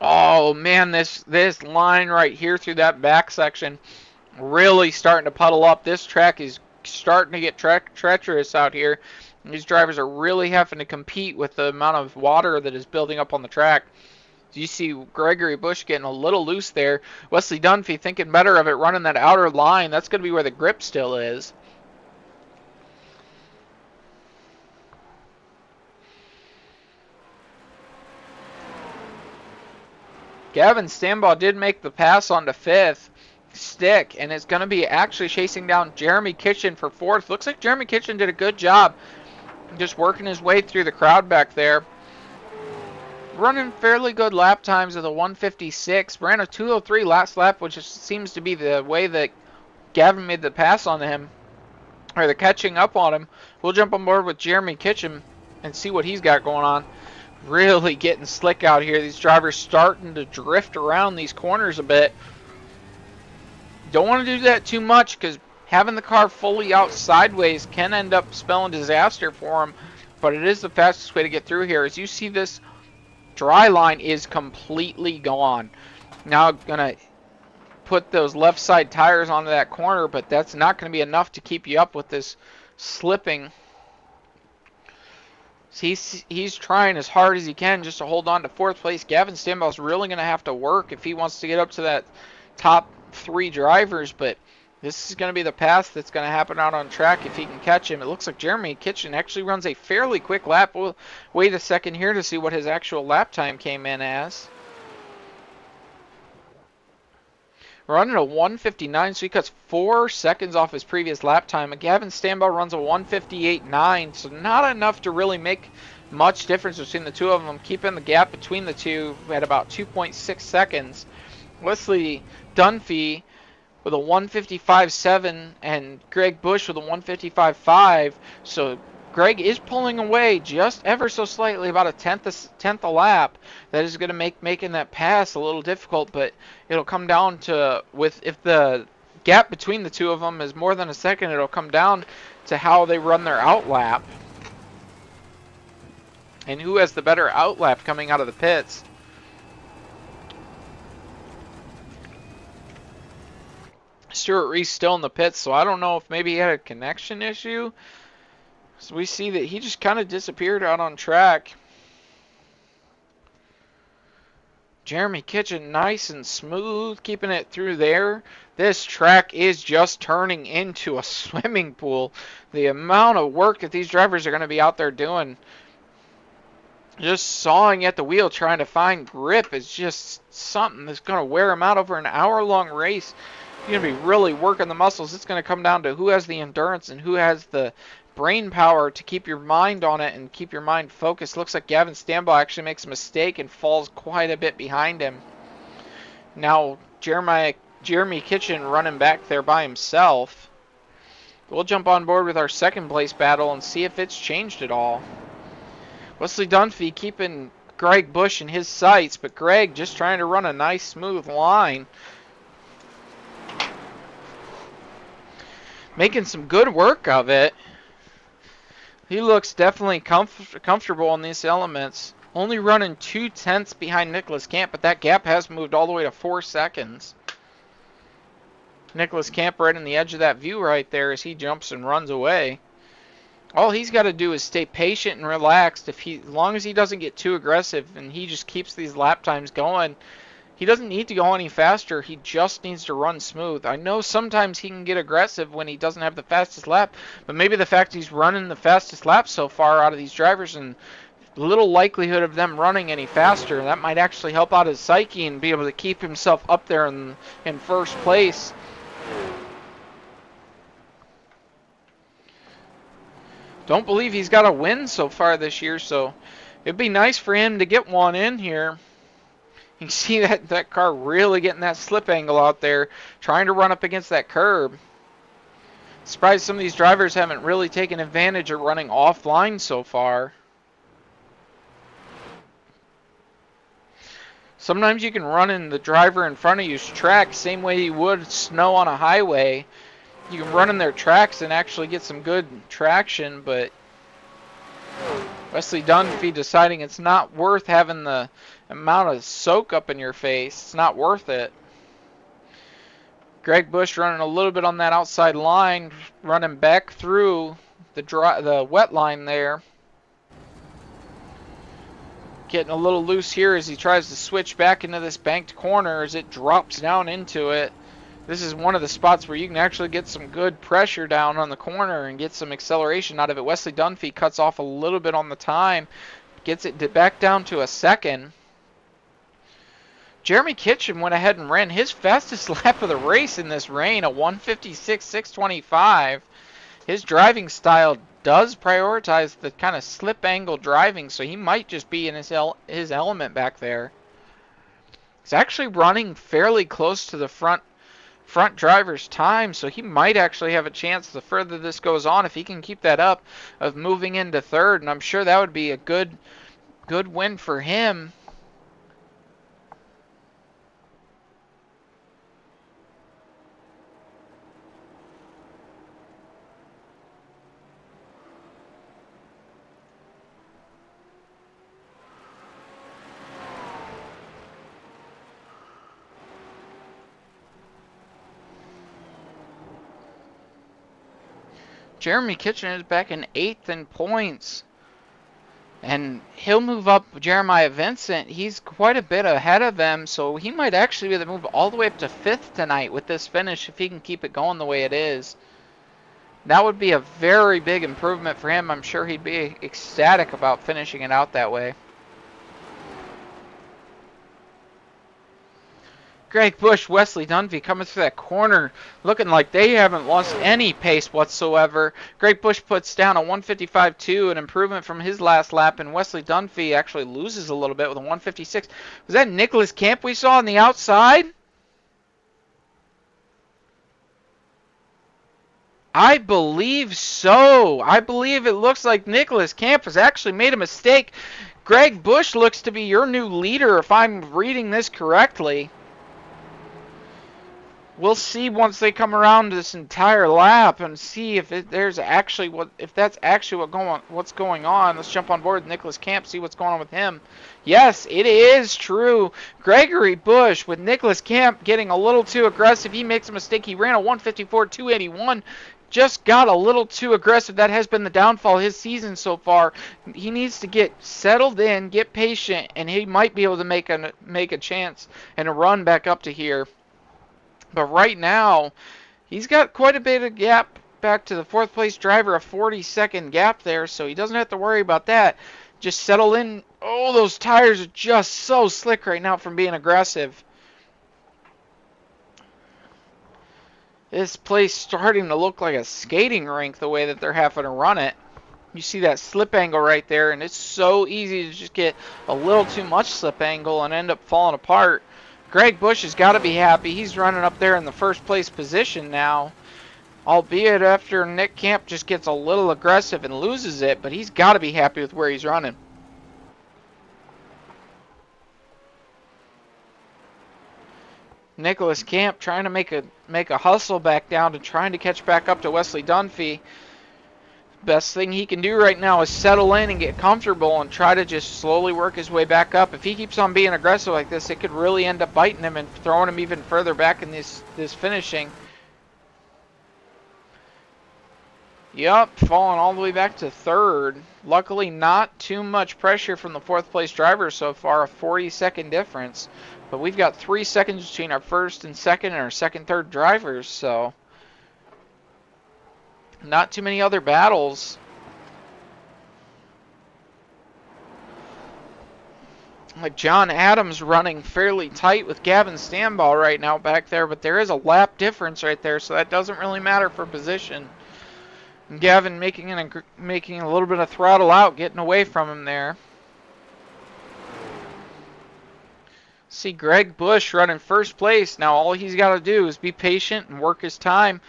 Oh man, this line right here through that back section really starting to puddle up. This track is starting to get treacherous out here. These drivers are really having to compete with the amount of water that is building up on the track. You see Gregory Bush getting a little loose there. Wesley Dunphy thinking better of it, running that outer line. That's going to be where the grip still is. Gavin Stanball did make the pass on to 5th stick, and it's going to be actually chasing down Jeremy Kitchen for 4th. Looks like Jeremy Kitchen did a good job just working his way through the crowd back there. Running fairly good lap times of the 1:56. Ran a 2:03 last lap, which seems to be the way that Gavin made the pass on him, or the catching up on him. We'll jump on board with Jeremy Kitchen and see what he's got going on. Really getting slick out here. These drivers starting to drift around these corners a bit. Don't want to do that too much because having the car fully out sideways can end up spelling disaster for them. But it is the fastest way to get through here. As you see, this dry line is completely gone. Now I'm going to put those left side tires onto that corner, but that's not going to be enough to keep you up with this slipping. He's trying as hard as he can just to hold on to fourth place. Gavin Stanball's really going to have to work if he wants to get up to that top 3 drivers, but this is going to be the pass that's going to happen out on track if he can catch him. It looks like Jeremy Kitchen actually runs a fairly quick lap. We'll wait a second here to see what his actual lap time came in as. Running a 1:59, so he cuts 4 seconds off his previous lap time. And Gavin Stanball runs a 1:58.9, so not enough to really make much difference between the two of them, keeping the gap between the two at about 2.6 seconds. Wesley Dunphy with a 1:55.7 and Greg Bush with a 1:55.5, so Greg is pulling away just ever so slightly, about a tenth a lap. That is going to make making that pass a little difficult, but it'll come down to, if the gap between the two of them is more than a second, it'll come down to how they run their outlap and who has the better outlap coming out of the pits. Stuart Reese still in the pits, so I don't know if maybe he had a connection issue. So we see that he just kind of disappeared out on track. Jeremy Kitchen nice and smooth, keeping it through there. This track is just turning into a swimming pool. The amount of work that these drivers are going to be out there doing, just sawing at the wheel, trying to find grip, is just something that's going to wear them out over an hour-long race. You're going to be really working the muscles. It's going to come down to who has the endurance and who has the brain power to keep your mind on it and keep your mind focused. Looks like Gavin Stanball actually makes a mistake and falls quite a bit behind him. Now Jeremy Kitchen running back there by himself. We'll jump on board with our second place battle and see if it's changed at all. Wesley Dunphy keeping Greg Bush in his sights, but Greg just trying to run a nice smooth line. Making some good work of it. He looks definitely comfortable in these elements. Only running 0.2 behind Nicholas Camp, but that gap has moved all the way to 4 seconds. Nicholas Camp right in the edge of that view right there as he jumps and runs away. All he's got to do is stay patient and relaxed. As long as he doesn't get too aggressive and he just keeps these lap times going, he doesn't need to go any faster. He just needs to run smooth. I know sometimes he can get aggressive when he doesn't have the fastest lap, but maybe the fact he's running the fastest lap so far out of these drivers and little likelihood of them running any faster, that might actually help out his psyche and be able to keep himself up there in first place. Don't believe he's got a win so far this year, so it'd be nice for him to get one in here. You can see that car really getting that slip angle out there, trying to run up against that curb. Surprised some of these drivers haven't really taken advantage of running offline so far. Sometimes you can run in the driver in front of you's track same way you would snow on a highway. You can run in their tracks and actually get some good traction, but Wesley Dunphy deciding it's not worth having the amount of soak up in your face. It's not worth it. Greg Bush running a little bit on that outside line, running back through the wet line there. Getting a little loose here as he tries to switch back into this banked corner as it drops down into it. This is one of the spots where you can actually get some good pressure down on the corner and get some acceleration out of it. Wesley Dunphy cuts off a little bit on the time, gets it back down to a second. Jeremy Kitchen went ahead and ran his fastest lap of the race in this rain, a 1:56.625. His driving style does prioritize the kind of slip angle driving, so he might just be in his element back there. He's actually running fairly close to the front driver's time, so he might actually have a chance the further this goes on, if he can keep that up, of moving into third, and I'm sure that would be a good win for him. Jeremy Kitchen is back in 8th in points. And he'll move up Jeremiah Vincent. He's quite a bit ahead of them, so he might actually be able to move all the way up to 5th tonight with this finish if he can keep it going the way it is. That would be a very big improvement for him. I'm sure he'd be ecstatic about finishing it out that way. Greg Busch, Wesley Dunphy coming through that corner, looking like they haven't lost any pace whatsoever. Greg Busch puts down a 155.2, an improvement from his last lap, and Wesley Dunphy actually loses a little bit with a 156. Was that Nicholas Camp we saw on the outside? I believe so. I believe it looks like Nicholas Camp has actually made a mistake. Greg Busch looks to be your new leader if I'm reading this correctly. We'll see once they come around this entire lap and see if that's actually what's going on. Let's jump on board with Nicholas Camp, see what's going on with him. Yes, it is true. Gregory Busch with Nicholas Camp getting a little too aggressive. He makes a mistake. He ran a 154.281. Just got a little too aggressive. That has been the downfall of his season so far. He needs to get settled in, get patient, and he might be able to make a chance and a run back up to here. But right now, he's got quite a bit of gap back to the 4th place driver, a 40-second gap there, so he doesn't have to worry about that. Just settle in. Oh, those tires are just so slick right now from being aggressive. This place starting to look like a skating rink the way that they're having to run it. You see that slip angle right there, and it's so easy to just get a little too much slip angle and end up falling apart. Greg Busch has got to be happy. He's running up there in the 1st place position now. Albeit after Nick Camp just gets a little aggressive and loses it, but he's got to be happy with where he's running. Nicholas Camp trying to make a hustle back down and trying to catch back up to Wesley Dunphy. Best thing he can do right now is settle in and get comfortable and try to just slowly work his way back up. If he keeps on being aggressive like this, it could really end up biting him and throwing him even further back in this finishing. Yup, falling all the way back to 3rd. Luckily, not too much pressure from the 4th place driver so far, a 40-second difference. But we've got 3 seconds between our 1st and 2nd and our 2nd, 3rd drivers, so not too many other battles. Like John Adams running fairly tight with Gavin Stanball right now back there, but there is a lap difference right there, so that doesn't really matter for position. And Gavin making a little bit of throttle out, getting away from him there. See Greg Busch running 1st place. Now all he's got to do is be patient and work his time.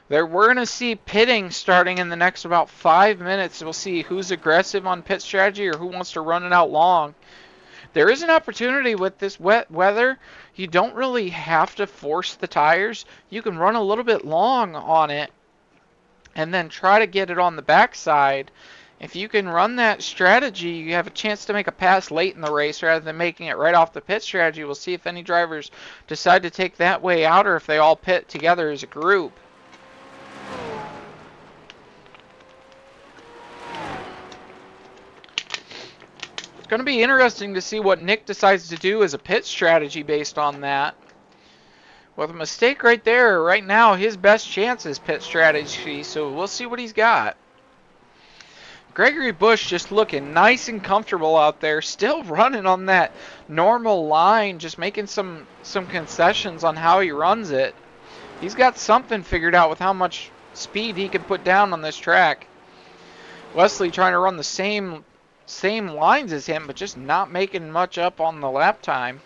We're going to see pitting starting in the next about 5 minutes. We'll see who's aggressive on pit strategy or who wants to run it out long. There is an opportunity with this wet weather. You don't really have to force the tires. You can run a little bit long on it and then try to get it on the backside. If you can run that strategy, you have a chance to make a pass late in the race rather than making it right off the pit strategy. We'll see if any drivers decide to take that way out or if they all pit together as a group. It's going to be interesting to see what Nick decides to do as a pit strategy based on that. With a mistake right there, right now, his best chance is pit strategy, so we'll see what he's got. Gregory Busch just looking nice and comfortable out there, still running on that normal line, just making some concessions on how he runs it. He's got something figured out with how much speed he can put down on this track. Wesley trying to run the same lines as him, but just not making much up on the lap time.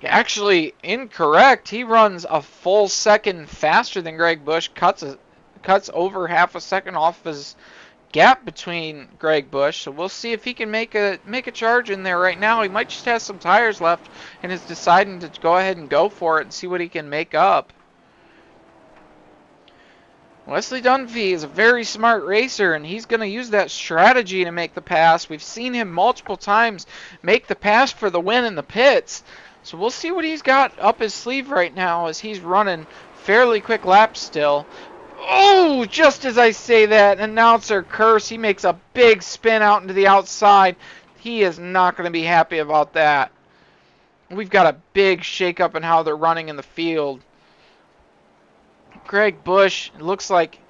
Actually, incorrect. He runs a full second faster than Greg Busch, cuts over half a second off his gap between Greg Busch. So we'll see if he can make a charge in there right now. He might just have some tires left and is deciding to go ahead and go for it and see what he can make up. Wesley Dunphy is a very smart racer, and he's going to use that strategy to make the pass. We've seen him multiple times make the pass for the win in the pits. So we'll see what he's got up his sleeve right now as he's running fairly quick laps still. Oh, just as I say that, announcer curse. He makes a big spin out into the outside. He is not going to be happy about that. We've got a big shakeup in how they're running in the field. Greg Bush, it looks like,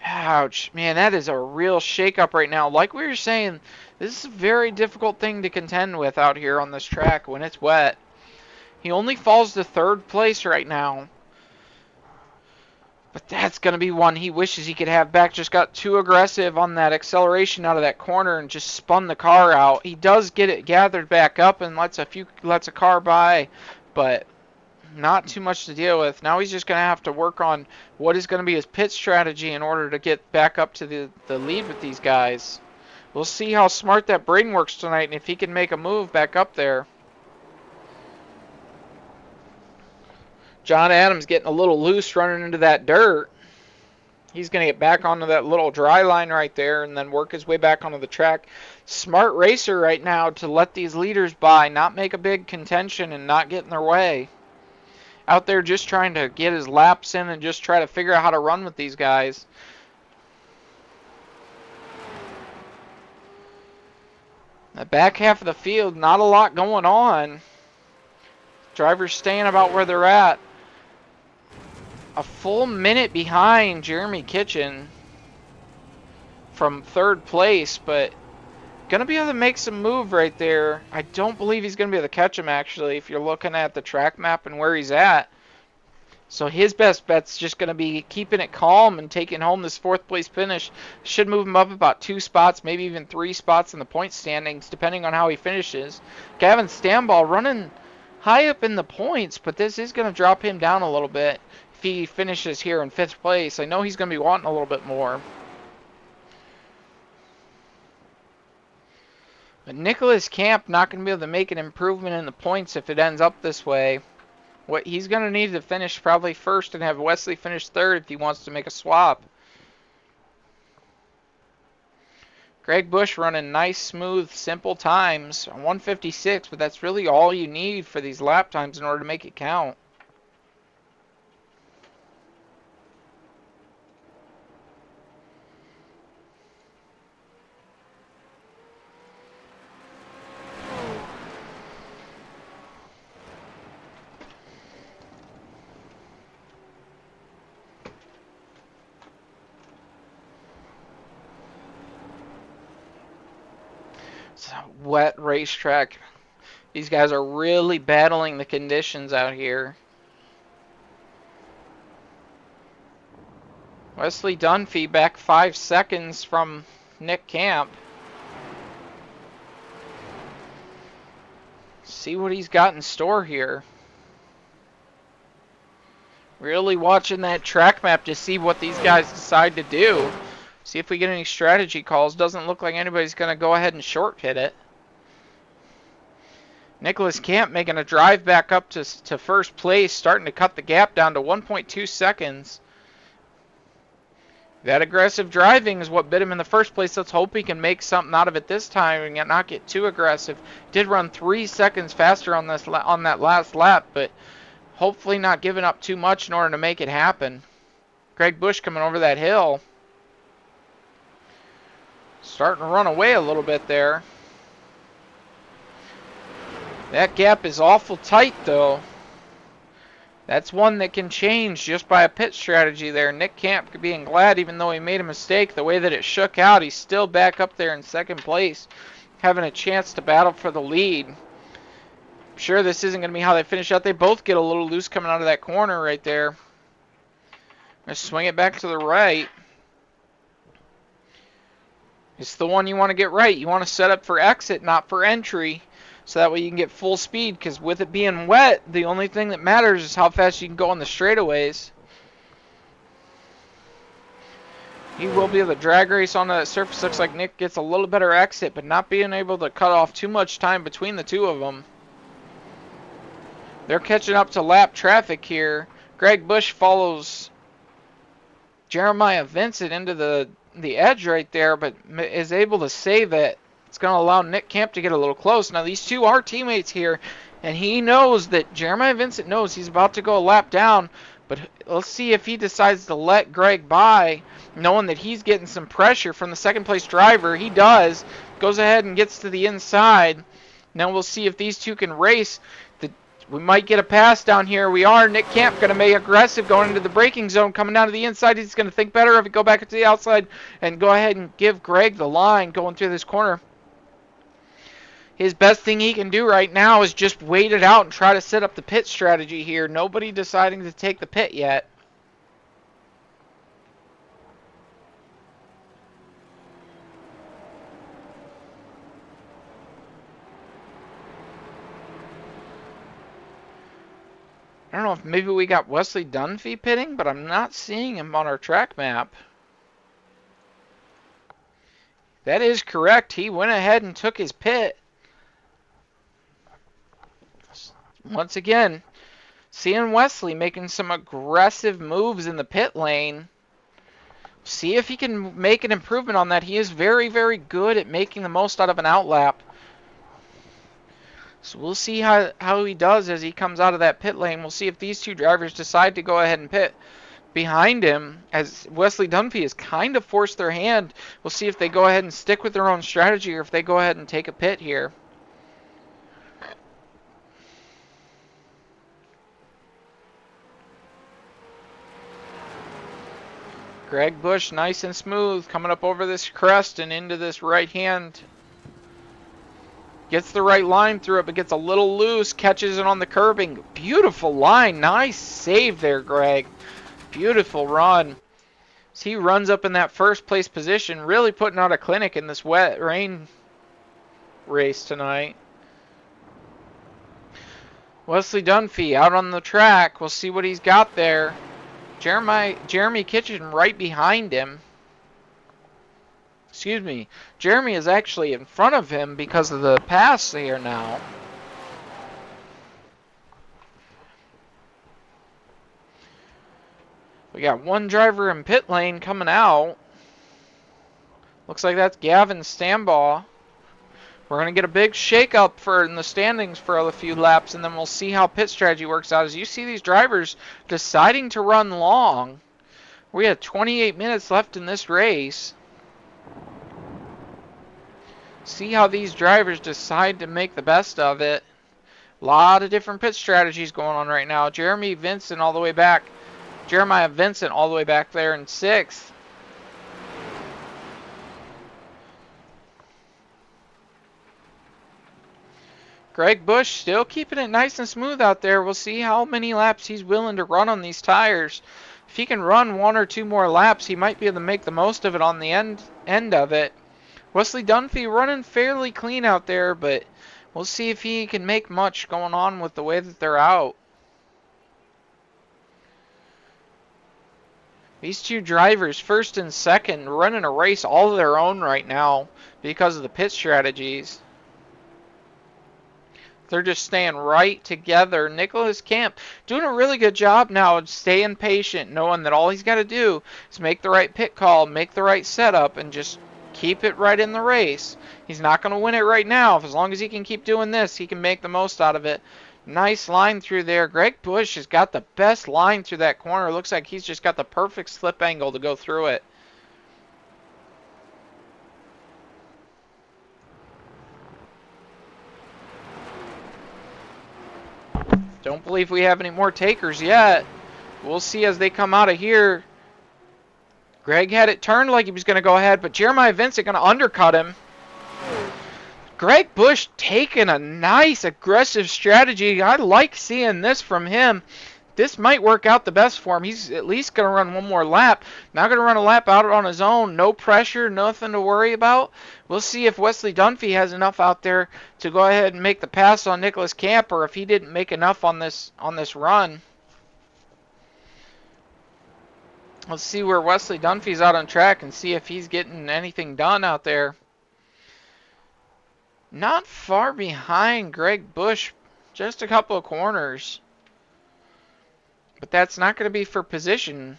ouch, man, that is a real shakeup right now. Like we were saying, this is a very difficult thing to contend with out here on this track when it's wet. He only falls to third place right now. But that's going to be one he wishes he could have back. Just got too aggressive on that acceleration out of that corner and just spun the car out. He does get it gathered back up and lets a car by, but not too much to deal with. Now he's just going to have to work on what is going to be his pit strategy in order to get back up to the lead with these guys. We'll see how smart that brain works tonight and if he can make a move back up there. John Adams getting a little loose running into that dirt. He's going to get back onto that little dry line right there and then work his way back onto the track. Smart racer right now to let these leaders by, not make a big contention and not get in their way. Out there just trying to get his laps in and just try to figure out how to run with these guys. The back half of the field, not a lot going on. Drivers staying about where they're at. A full minute behind Jeremy Kitchen from third place, but gonna be able to make some move right there. I don't believe he's gonna be able to catch him actually if you're looking at the track map and where he's at. So his best bet's just gonna be keeping it calm and taking home this fourth place finish. Should move him up about 2 spots, maybe even 3 spots in the point standings, depending on how he finishes. Gavin Stamball running high up in the points, but this is gonna drop him down a little bit. If he finishes here in 5th place, I know he's going to be wanting a little bit more. But Nicholas Camp not going to be able to make an improvement in the points if it ends up this way. What he's going to need to finish probably first and have Wesley finish third if he wants to make a swap. Greg Bush running nice, smooth, simple times on 156, but that's really all you need for these lap times in order to make it count. It's a wet racetrack. These guys are really battling the conditions out here. Wesley Dunphy back 5 seconds from Nick Camp. See what he's got in store here. Really watching that track map to see what these guys decide to do. See if we get any strategy calls. Doesn't look like anybody's going to go ahead and short hit it. Nicholas Camp making a drive back up to first place, starting to cut the gap down to 1.2 seconds. That aggressive driving is what bit him in the first place. Let's hope he can make something out of it this time and not get too aggressive. Did run 3 seconds faster on that last lap, but hopefully not giving up too much in order to make it happen. Greg Bush coming over that hill. Starting to run away a little bit there. That gap is awful tight though. That's one that can change just by a pit strategy there. Nick Camp being glad, even though he made a mistake, the way that it shook out, he's still back up there in second place, having a chance to battle for the lead. I'm sure this isn't going to be how they finish out. They both get a little loose coming out of that corner right there. Let's swing it back to the right. It's the one you want to get right. You want to set up for exit, not for entry. So that way you can get full speed, because with it being wet, the only thing that matters is how fast you can go on the straightaways. He will be able to drag race on that surface. Looks like Nick gets a little better exit, but not being able to cut off too much time between the two of them. They're catching up to lap traffic here. Greg Bush follows Jeremiah Vincent into the edge right there, but is able to save it. It's going to allow Nick Camp to get a little close. Now, these two are teammates here, and he knows that Jeremiah Vincent knows he's about to go a lap down, But let's see if he decides to let Greg by, knowing that he's getting some pressure from the second place driver. He does. Goes ahead and gets to the inside. Now we'll see if these two can race. We might get a pass down here. We are. Nick Camp going to be aggressive going into the braking zone. Coming down to the inside. He's going to think better of it. Go back to the outside and go ahead and give Greg the line going through this corner. His best thing he can do right now is just wait it out and try to set up the pit strategy here. Nobody deciding to take the pit yet. I don't know if maybe we got Wesley Dunphy pitting, but I'm not seeing him on our track map. That is correct. He went ahead and took his pit. Once again, seeing Wesley making some aggressive moves in the pit lane. See if he can make an improvement on that. He is very, very good at making the most out of an outlap. So we'll see how he does as he comes out of that pit lane. We'll see if these two drivers decide to go ahead and pit behind him, as Wesley Dunphy has kind of forced their hand. We'll see if they go ahead and stick with their own strategy or if they go ahead and take a pit here. Greg Bush, nice and smooth, coming up over this crest and into this right hand. Gets the right line through it, but gets a little loose, catches it on the curbing. Beautiful line, nice save there, Greg. Beautiful run. So he runs up in that first place position, really putting out a clinic in this wet rain race tonight. Wesley Dunphy out on the track. We'll see what he's got there. Jeremy Kitchen right behind him. Excuse me. Jeremy is actually in front of him because of the pass here now. We got one driver in pit lane coming out. Looks like that's Gavin Stambaugh. We're going to get a big shake-up in the standings for a few laps, and then we'll see how pit strategy works out. As you see these drivers deciding to run long. We have 28 minutes left in this race. See how these drivers decide to make the best of it. A lot of different pit strategies going on right now. Jeremiah Vincent all the way back there in 6th. Greg Bush still keeping it nice and smooth out there. We'll see how many laps he's willing to run on these tires. If he can run 1 or 2 more laps, he might be able to make the most of it on the end of it. Wesley Dunphy running fairly clean out there, but we'll see if he can make much going on with the way that they're out. These two drivers, first and second, running a race all of their own right now because of the pit strategies. They're just staying right together. Nicholas Camp doing a really good job now of staying patient, knowing that all he's got to do is make the right pit call, make the right setup, and just keep it right in the race. He's not going to win it right now. As long as he can keep doing this, he can make the most out of it. Nice line through there. Greg Bush has got the best line through that corner. Looks like he's just got the perfect slip angle to go through it. Don't believe we have any more takers yet. We'll see as they come out of here. Greg had it turned like he was going to go ahead, but Jeremiah Vincent going to undercut him. Greg Bush taking a nice aggressive strategy. I like seeing this from him. This might work out the best for him. He's at least going to run 1 more lap. Not going to run a lap out on his own. No pressure, nothing to worry about. We'll see if Wesley Dunphy has enough out there to go ahead and make the pass on Nicholas Camp, or if he didn't make enough on this run. Let's see where Wesley Dunphy's out on track and see if he's getting anything done out there. Not far behind Greg Bush, just a couple of corners. But that's not going to be for position.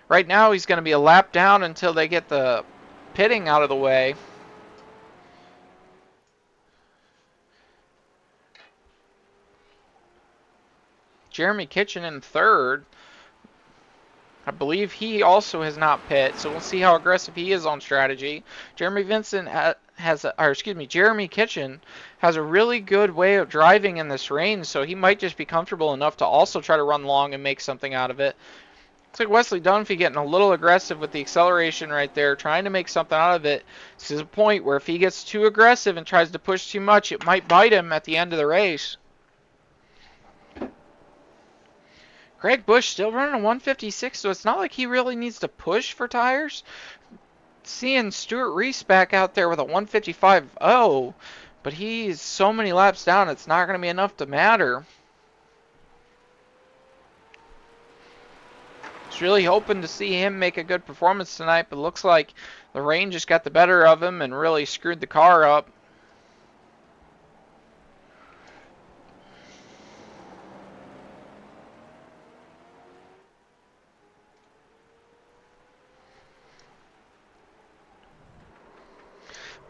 Right now he's going to be a lap down until they get the pitting out of the way. Jeremy Kitchen in 3rd. I believe he also has not pit, so we'll see how aggressive he is on strategy. Jeremy Kitchen has a really good way of driving in this range, so he might just be comfortable enough to also try to run long and make something out of it. Looks like Wesley Dunphy getting a little aggressive with the acceleration right there, trying to make something out of it. This is a point where if he gets too aggressive and tries to push too much, it might bite him at the end of the race. Greg Bush still running a 156, so it's not like he really needs to push for tires. Seeing Stuart Reese back out there with a 155.0, but he's so many laps down, it's not going to be enough to matter. Was really hoping to see him make a good performance tonight, but looks like the rain just got the better of him and really screwed the car up.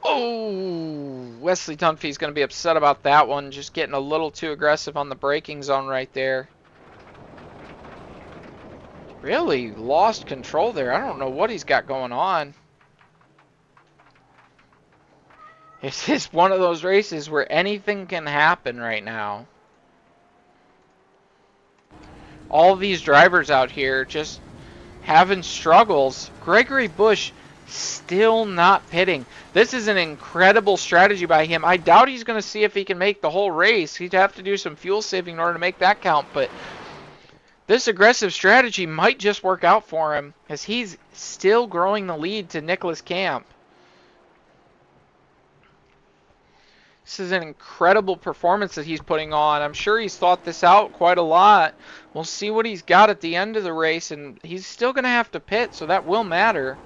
Oh, Wesley Dunphy's going to be upset about that one, just getting a little too aggressive on the braking zone right there. Really lost control there. I don't know what he's got going on. It's just one of those races where anything can happen right now. All these drivers out here just having struggles. Gregory Bush still not pitting. This is an incredible strategy by him. I doubt he's going to see if he can make the whole race. He'd have to do some fuel saving in order to make that count, but this aggressive strategy might just work out for him as he's still growing the lead to Nicholas Camp. This is an incredible performance that he's putting on. I'm sure he's thought this out quite a lot. We'll see what he's got at the end of the race, and he's still going to have to pit, so that will matter.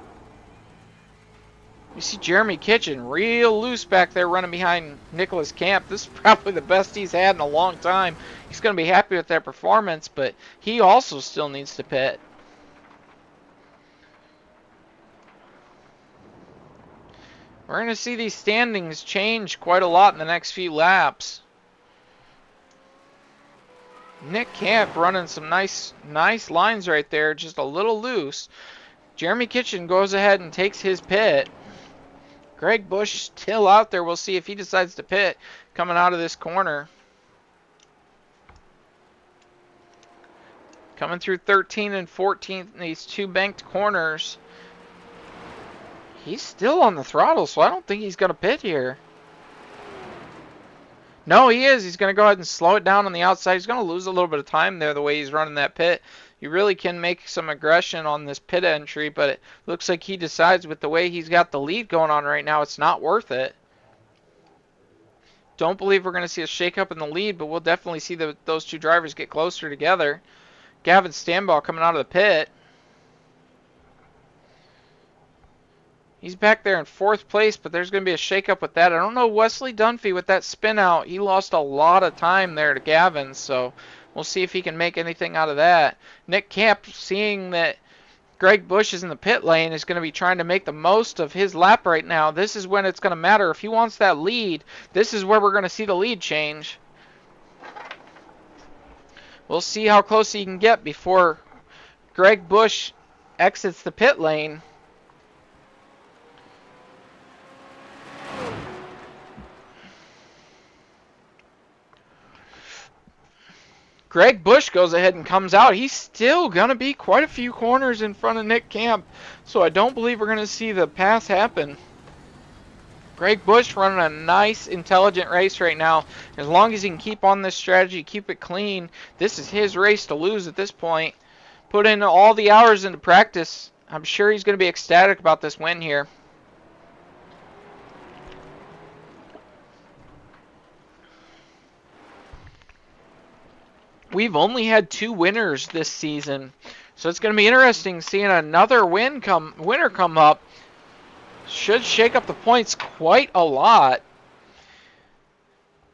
You see Jeremy Kitchen real loose back there running behind Nicholas Camp. This is probably the best he's had in a long time. He's going to be happy with that performance, but he also still needs to pit. We're going to see these standings change quite a lot in the next few laps. Nick Camp running some nice lines right there, just a little loose. Jeremy Kitchen goes ahead and takes his pit. Greg Bush still out there. We'll see if he decides to pit coming out of this corner. Coming through 13 and 14 in these two banked corners. He's still on the throttle, so I don't think he's going to pit here. No, he is. He's going to go ahead and slow it down on the outside. He's going to lose a little bit of time there the way he's running that pit. You really can make some aggression on this pit entry, but it looks like he decides with the way he's got the lead going on right now, it's not worth it. Don't believe we're going to see a shakeup in the lead, but we'll definitely see those two drivers get closer together. Gavin Stanbaugh coming out of the pit. He's back there in fourth place, but there's going to be a shakeup with that. I don't know Wesley Dunphy with that spin out. He lost a lot of time there to Gavin, so we'll see if he can make anything out of that. Nick Camp, seeing that Greg Bush is in the pit lane, is going to be trying to make the most of his lap right now. This is when it's going to matter. If he wants that lead, this is where we're going to see the lead change. We'll see how close he can get before Greg Bush exits the pit lane. Greg Bush goes ahead and comes out. He's still going to be quite a few corners in front of Nick Camp, so I don't believe we're going to see the pass happen. Greg Bush running a nice, intelligent race right now. As long as he can keep on this strategy, keep it clean, this is his race to lose at this point. Put in all the hours into practice. I'm sure he's going to be ecstatic about this win here. We've only had 2 winners this season, so it's going to be interesting seeing another winner come up. Should shake up the points quite a lot.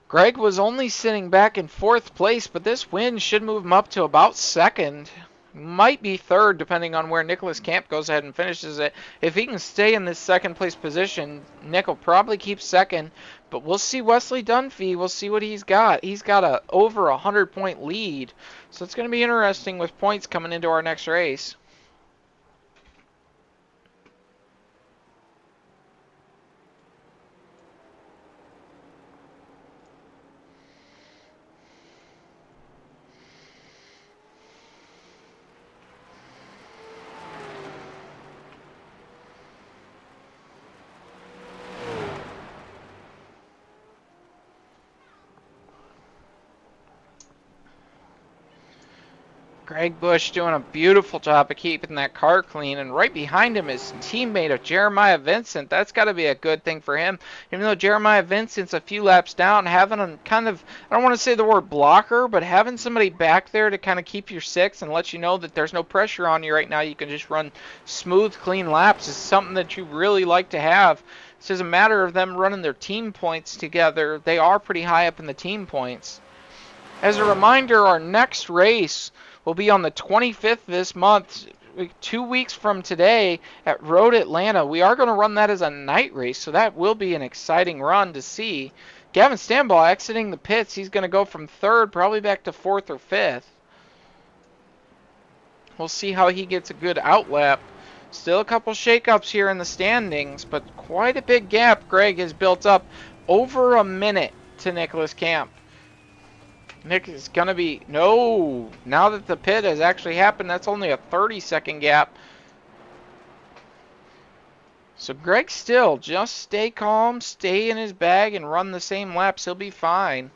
Greg was only sitting back in 4th place, but this win should move him up to about 2nd. Might be 3rd, depending on where Nicholas Camp goes ahead and finishes it. If he can stay in this 2nd place position, Nick will probably keep 2nd. But we'll see Wesley Dunphy. We'll see what he's got. He's got a over 100-point lead. So it's going to be interesting with points coming into our next race. Greg Bush doing a beautiful job of keeping that car clean, and right behind him is teammate of Jeremiah Vincent. That's got to be a good thing for him. Even though Jeremiah Vincent's a few laps down, having a kind of, I don't want to say the word blocker, but having somebody back there to kind of keep your six and let you know that there's no pressure on you right now, you can just run smooth, clean laps is something that you really like to have. It's just a matter of them running their team points together. They are pretty high up in the team points. As a reminder, our next race will be on the 25th this month, 2 weeks from today at Road Atlanta. We are going to run that as a night race, so that will be an exciting run to see. Gavin Stanball exiting the pits. He's going to go from third, probably back to fourth or fifth. We'll see how he gets a good outlap. Still a couple shakeups here in the standings, but quite a big gap Greg has built up. Over a minute to Nicholas Camp. Nick is going to be... No! Now that the pit has actually happened, that's only a 30-second gap. So Greg still, just stay calm, stay in his bag, and run the same laps. He'll be fine.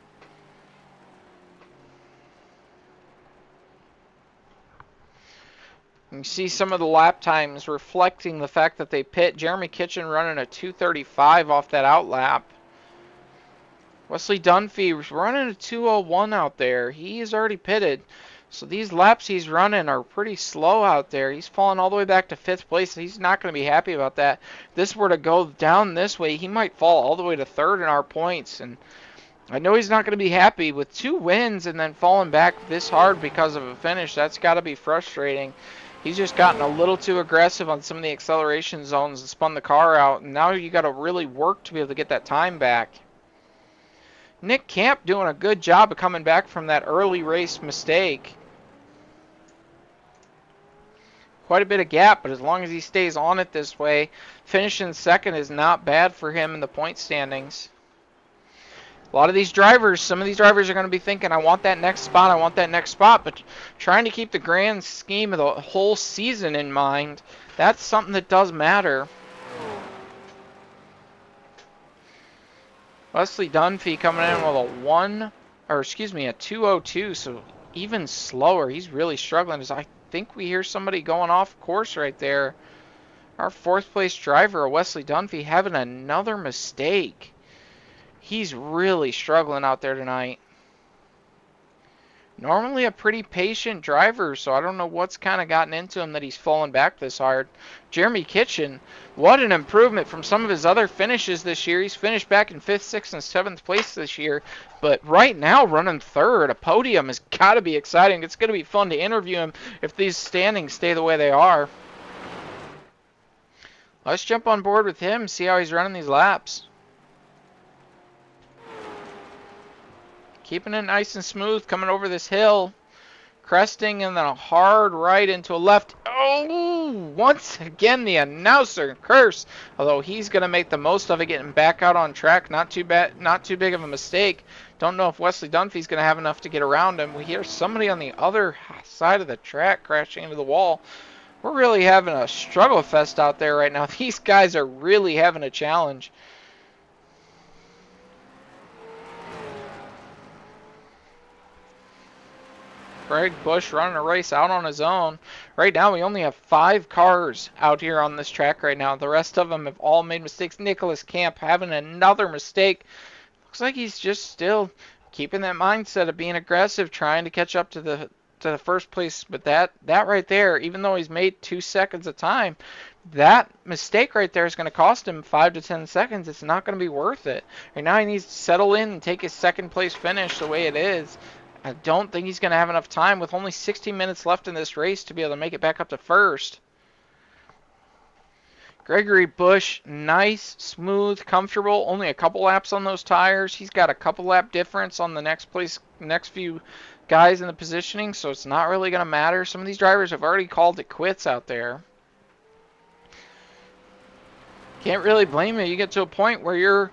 You see some of the lap times reflecting the fact that they pit. Jeremy Kitchen running a 2:35 off that outlap. Wesley Dunphy running a 2:01 out there. He is already pitted. So these laps he's running are pretty slow out there. He's falling all the way back to 5th place. He's not going to be happy about that. If this were to go down this way, he might fall all the way to 3rd in our points. And I know he's not going to be happy with 2 wins and then falling back this hard because of a finish. That's got to be frustrating. He's just gotten a little too aggressive on some of the acceleration zones and spun the car out. And now you got to really work to be able to get that time back. Nick Camp doing a good job of coming back from that early race mistake. Quite a bit of gap, but as long as he stays on it this way, finishing second is not bad for him in the point standings. A lot of these drivers, some of these drivers are going to be thinking, I want that next spot, I want that next spot, but trying to keep the grand scheme of the whole season in mind, that's something that does matter. Wesley Dunphy coming in with a 2:02, so even slower. He's really struggling. I think we hear somebody going off course right there. Our 4th place driver, Wesley Dunphy, having another mistake. He's really struggling out there tonight. Normally a pretty patient driver, so I don't know what's kind of gotten into him that he's fallen back this hard. Jeremy Kitchen, what an improvement from some of his other finishes this year. He's finished back in 5th, 6th, and 7th place this year, but right now running 3rd. A podium has got to be exciting. It's going to be fun to interview him if these standings stay the way they are. Let's jump on board with him, see how he's running these laps. Keeping it nice and smooth, coming over this hill. Cresting and then a hard right into a left. Oh, once again the announcer curse. Although he's going to make the most of it, getting back out on track. Not too bad, not too big of a mistake. Don't know if Wesley Dunphy's going to have enough to get around him. We hear somebody on the other side of the track crashing into the wall. We're really having a struggle fest out there right now. These guys are really having a challenge. Greg Bush running a race out on his own. Right now we only have 5 cars out here on this track right now. The rest of them have all made mistakes. Nicholas Camp having another mistake. Looks like he's just still keeping that mindset of being aggressive, trying to catch up to the 1st place. But that right there, even though he's made 2 seconds of time, that mistake right there is going to cost him 5 to 10 seconds. It's not going to be worth it. Right now he needs to settle in and take his 2nd place finish the way it is. I don't think he's going to have enough time with only 16 minutes left in this race to be able to make it back up to 1st. Gregory Bush, nice, smooth, comfortable. Only a couple laps on those tires. He's got a couple lap difference on the next few guys in the positioning, so it's not really going to matter. Some of these drivers have already called it quits out there. Can't really blame you. You get to a point where you're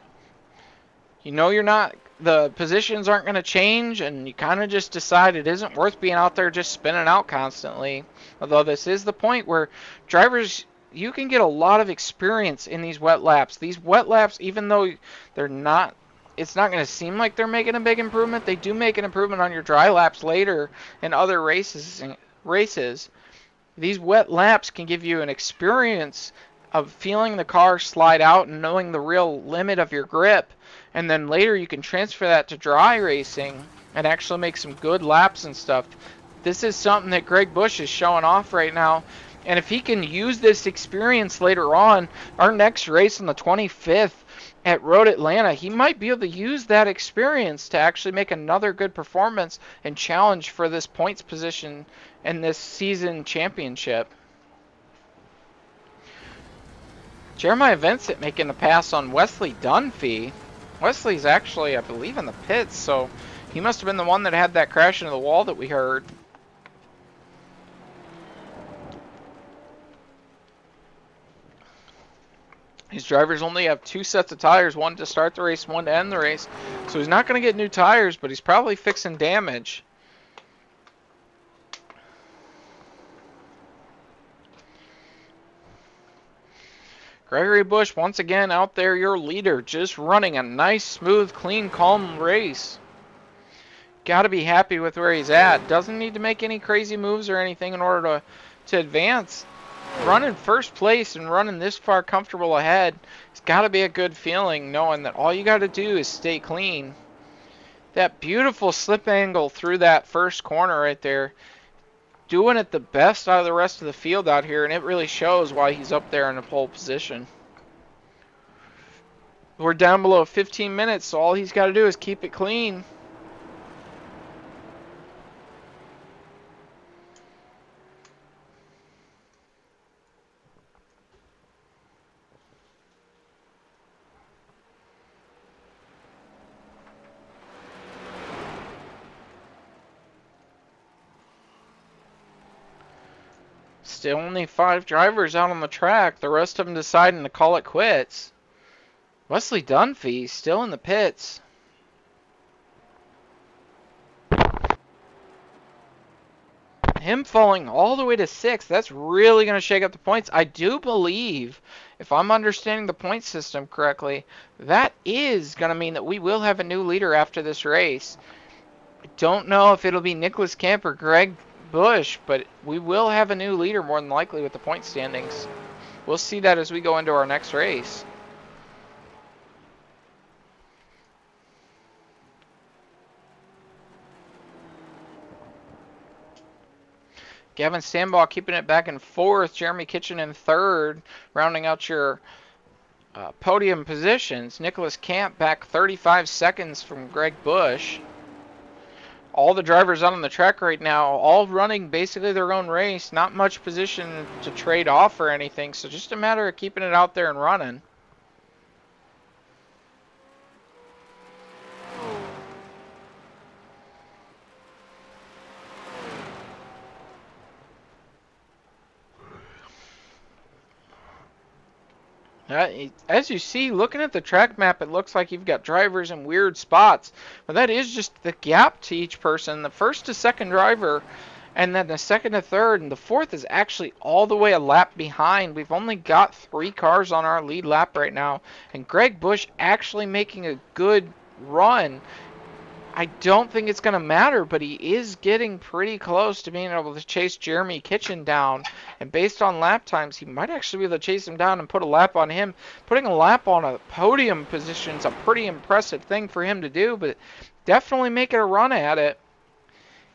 not... The positions aren't going to change, and you kind of just decide it isn't worth being out there just spinning out constantly. Although this is the point where drivers, you can get a lot of experience in these wet laps. These wet laps, even though they're not, it's not going to seem like they're making a big improvement, they do make an improvement on your dry laps later in other races. races, these wet laps can give you an experience of feeling the car slide out and knowing the real limit of your grip. And then later you can transfer that to dry racing and actually make some good laps and stuff. This is something that Greg Busch is showing off right now. And if he can use this experience later on, our next race on the 25th at Road Atlanta, he might be able to use that experience to actually make another good performance and challenge for this points position in this season championship. Jeremiah Vincent making the pass on Wesley Dunphy. Wesley's actually, I believe, in the pits, so he must have been the one that had that crash into the wall that we heard. These drivers only have 2 sets of tires, one to start the race, one to end the race. So he's not going to get new tires, but he's probably fixing damage. Gregory Busch, once again, out there, your leader, just running a nice, smooth, clean, calm race. Got to be happy with where he's at. Doesn't need to make any crazy moves or anything in order to advance. Running first place and running this far comfortable ahead, it's got to be a good feeling knowing that all you got to do is stay clean. That beautiful slip angle through that first corner right there, doing it the best out of the rest of the field out here, and it really shows why he's up there in the pole position. We're down below 15 minutes, so all he's got to do is keep it clean. Still only 5 drivers out on the track. The rest of them deciding to call it quits. Wesley Dunphy still in the pits. Him falling all the way to 6th, that's really going to shake up the points. I do believe, if I'm understanding the point system correctly, that is going to mean that we will have a new leader after this race. I don't know if it'll be Nicholas Kemp or Greg Busch, but we will have a new leader more than likely with the point standings. We'll see that as we go into our next race. Gavin Stambaugh keeping it back in 4th. Jeremy Kitchen in 3rd, rounding out your podium positions. Nicholas Camp back 35 seconds from Greg Busch. All the drivers out on the track right now, all running basically their own race. Not much position to trade off or anything, so just a matter of keeping it out there and running. As you see, looking at the track map, it looks like you've got drivers in weird spots. But that is just the gap to each person. The first to second driver, and then the second to third, and the fourth is actually all the way a lap behind. We've only got 3 cars on our lead lap right now. And Greg Busch actually making a good run. I don't think it's going to matter, but he is getting pretty close to being able to chase Jeremy Kitchen down. And based on lap times, he might actually be able to chase him down and put a lap on him. Putting a lap on a podium position is a pretty impressive thing for him to do, but definitely making a run at it.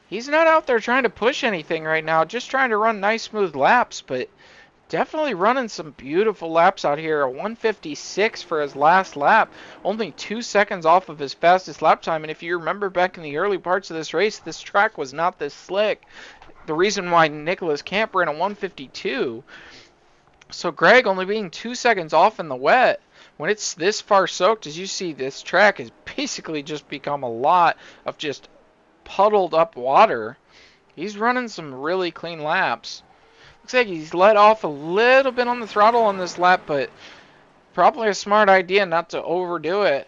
He's not out there trying to push anything right now, just trying to run nice, smooth laps, but definitely running some beautiful laps out here. A 156 for his last lap. Only 2 seconds off of his fastest lap time. And if you remember back in the early parts of this race, this track was not this slick. The reason why Nicholas Camp ran a 152. So Greg only being 2 seconds off in the wet. When it's this far soaked, as you see, this track has basically just become a lot of just puddled up water. He's running some really clean laps. Looks like he's let off a little bit on the throttle on this lap, but probably a smart idea not to overdo it.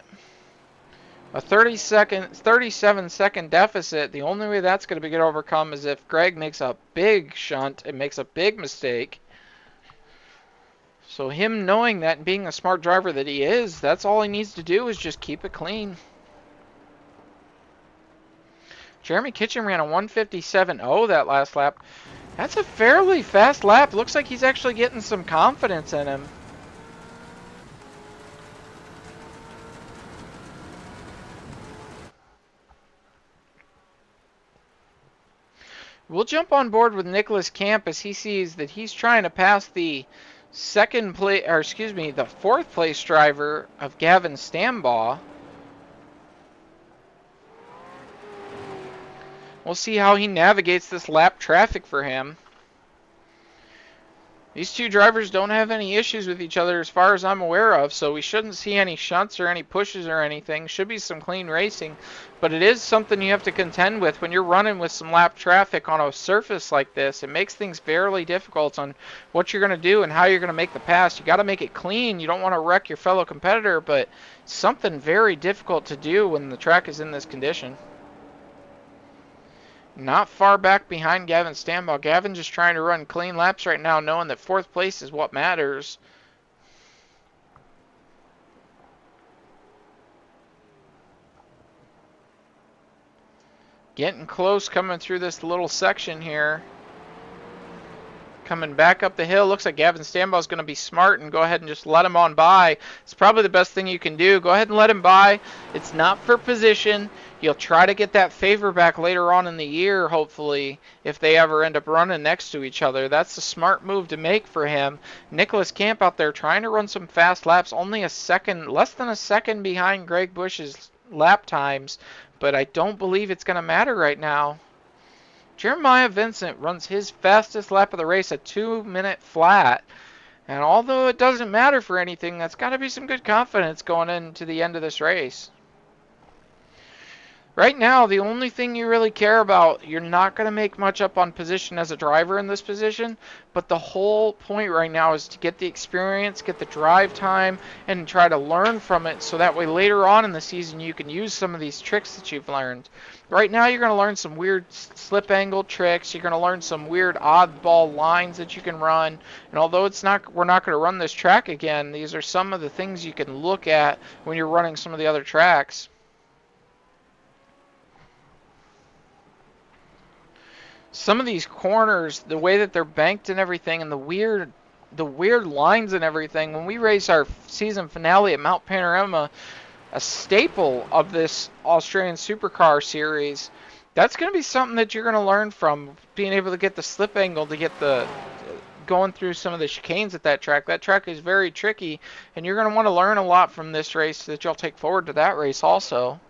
A 37-second deficit, the only way that's going to get overcome is if Greg makes a big shunt and makes a big mistake. So him knowing that and being a smart driver that he is, that's all he needs to do is just keep it clean. Jeremy Kitchen ran a 157.0 that last lap. That's a fairly fast lap. Looks like he's actually getting some confidence in him. We'll jump on board with Nicholas Camp as he sees that he's trying to pass the the fourth place driver of Gavin Stambaugh. We'll see how he navigates this lap traffic for him. These two drivers don't have any issues with each other as far as I'm aware of, so we shouldn't see any shunts or any pushes or anything. Should be some clean racing, but it is something you have to contend with when you're running with some lap traffic on a surface like this. It makes things fairly difficult on what you're going to do and how you're going to make the pass. You got to make it clean. You don't want to wreck your fellow competitor, but something very difficult to do when the track is in this condition. Not far back behind Gavin Stambaugh. Gavin just trying to run clean laps right now, knowing that fourth place is what matters. Getting close coming through this little section here. Coming back up the hill. Looks like Gavin Stambaugh is going to be smart and go ahead and just let him on by. It's probably the best thing you can do. Go ahead and let him by. It's not for position. You'll try to get that favor back later on in the year, hopefully, if they ever end up running next to each other. That's a smart move to make for him. Nicholas Camp out there trying to run some fast laps. Only a second, less than a second behind Greg Bush's lap times. But I don't believe it's going to matter right now. Jeremiah Vincent runs his fastest lap of the race, a 2-minute flat. And although it doesn't matter for anything, that's got to be some good confidence going into the end of this race. Right now, the only thing you really care about, you're not going to make much up on position as a driver in this position, but the whole point right now is to get the experience, get the drive time, and try to learn from it so that way later on in the season you can use some of these tricks that you've learned. Right now you're going to learn some weird slip angle tricks, you're going to learn some weird oddball lines that you can run, and although we're not going to run this track again, these are some of the things you can look at when you're running some of the other tracks. Some of these corners, the way that they're banked and everything, and the weird lines and everything. When we race our season finale at Mount Panorama, a staple of this Australian Supercar series, that's going to be something that you're going to learn from, being able to get the slip angle, to get the going through some of the chicanes at that track. That track is very tricky, and you're going to want to learn a lot from this race that you'll take forward to that race also.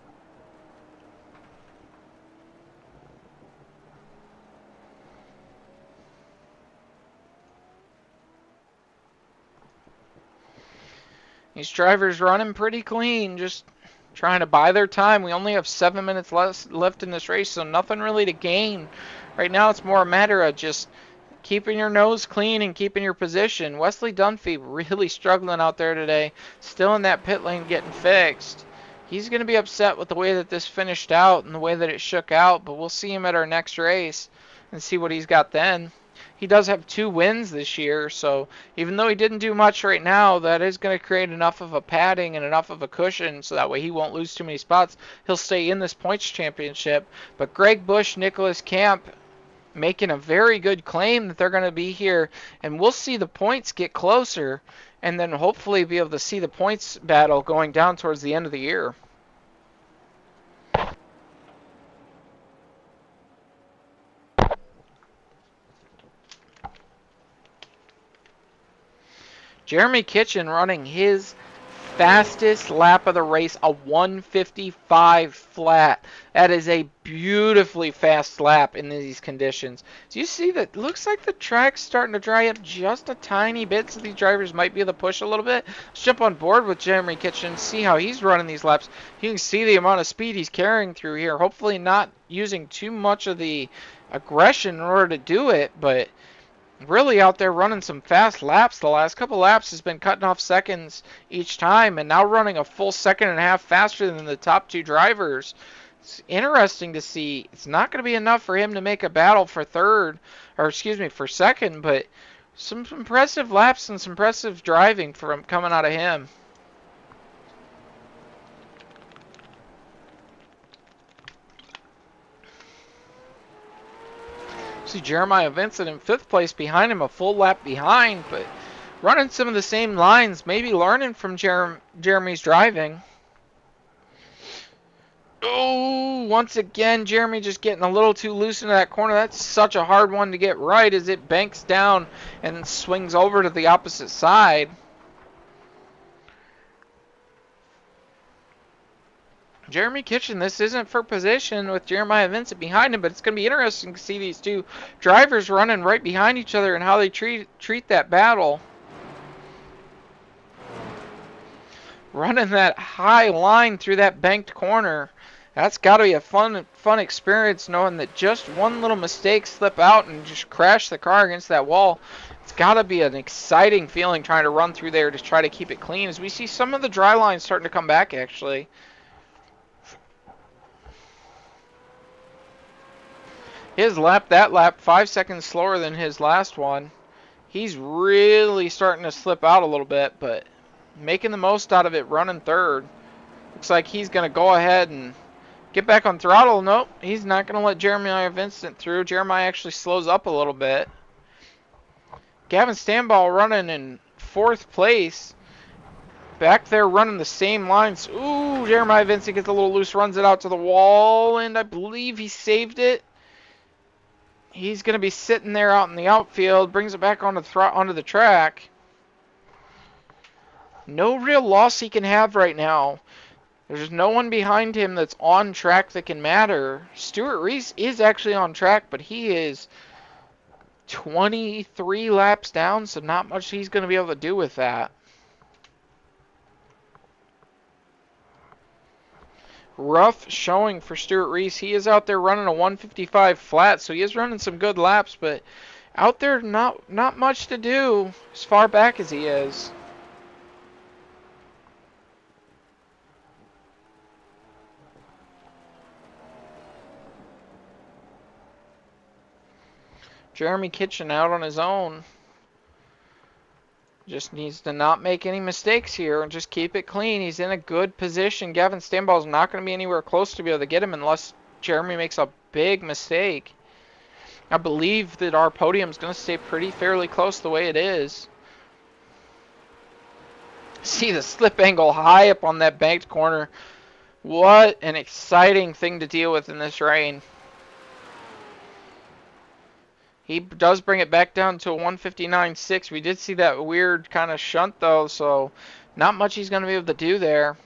These drivers running pretty clean, just trying to buy their time. We only have 7 minutes left in this race, so nothing really to gain. Right now it's more a matter of just keeping your nose clean and keeping your position. Wesley Dunphy really struggling out there today, still in that pit lane getting fixed. He's going to be upset with the way that this finished out and the way that it shook out, but we'll see him at our next race and see what he's got then. He does have 2 wins this year, so even though he didn't do much right now, that is going to create enough of a padding and enough of a cushion so that way he won't lose too many spots. He'll stay in this points championship. But Greg Bush, Nicholas Camp making a very good claim that they're going to be here, and we'll see the points get closer and then hopefully be able to see the points battle going down towards the end of the year. Jeremy Kitchen running his fastest lap of the race, a 155 flat. That is a beautifully fast lap in these conditions. Do you see that? Looks like the track's starting to dry up just a tiny bit, so these drivers might be able to push a little bit. Let's jump on board with Jeremy Kitchen, see how he's running these laps. You can see the amount of speed he's carrying through here. Hopefully not using too much of the aggression in order to do it, but really out there running some fast laps. The last couple laps has been cutting off seconds each time, and now running a full second and a half faster than the top 2 drivers. It's interesting to see. It's not going to be enough for him to make a battle for for second, but some impressive laps and some impressive driving from coming out of him. See Jeremiah Vincent in 5th place behind him, a full lap behind, but running some of the same lines, maybe learning from Jeremy's driving. Oh, once again, Jeremy just getting a little too loose into that corner. That's such a hard one to get right as it banks down and swings over to the opposite side. Jeremy Kitchen, this isn't for position with Jeremiah Vincent behind him, but it's going to be interesting to see these two drivers running right behind each other and how they treat that battle. Running that high line through that banked corner. That's got to be a fun experience, knowing that just one little mistake, slip out and just crash the car against that wall. It's got to be an exciting feeling trying to run through there to try to keep it clean, as we see some of the dry lines starting to come back, actually. That lap, 5 seconds slower than his last one. He's really starting to slip out a little bit, but making the most out of it, running third. Looks like he's going to go ahead and get back on throttle. Nope, he's not going to let Jeremiah Vincent through. Jeremiah actually slows up a little bit. Gavin Stanball running in 4th place. Back there running the same lines. Ooh, Jeremiah Vincent gets a little loose, runs it out to the wall, and I believe he saved it. He's going to be sitting there out in the outfield, brings it back onto the track. No real loss he can have right now. There's no one behind him that's on track that can matter. Stuart Reese is actually on track, but he is 23 laps down, so not much he's going to be able to do with that. Rough showing for Stuart Reese. He is out there running a 155 flat, so he is running some good laps, but out there not much to do as far back as he is. Jeremy Kitchen out on his own. Just needs to not make any mistakes here and just keep it clean. He's in a good position. Gavin Stanball's not going to be anywhere close to be able to get him unless Jeremy makes a big mistake. I believe that our podium's going to stay fairly close the way it is. See the slip angle high up on that banked corner. What an exciting thing to deal with in this rain. He does bring it back down to a 159.6. We did see that weird kind of shunt, though, so not much he's going to be able to do there.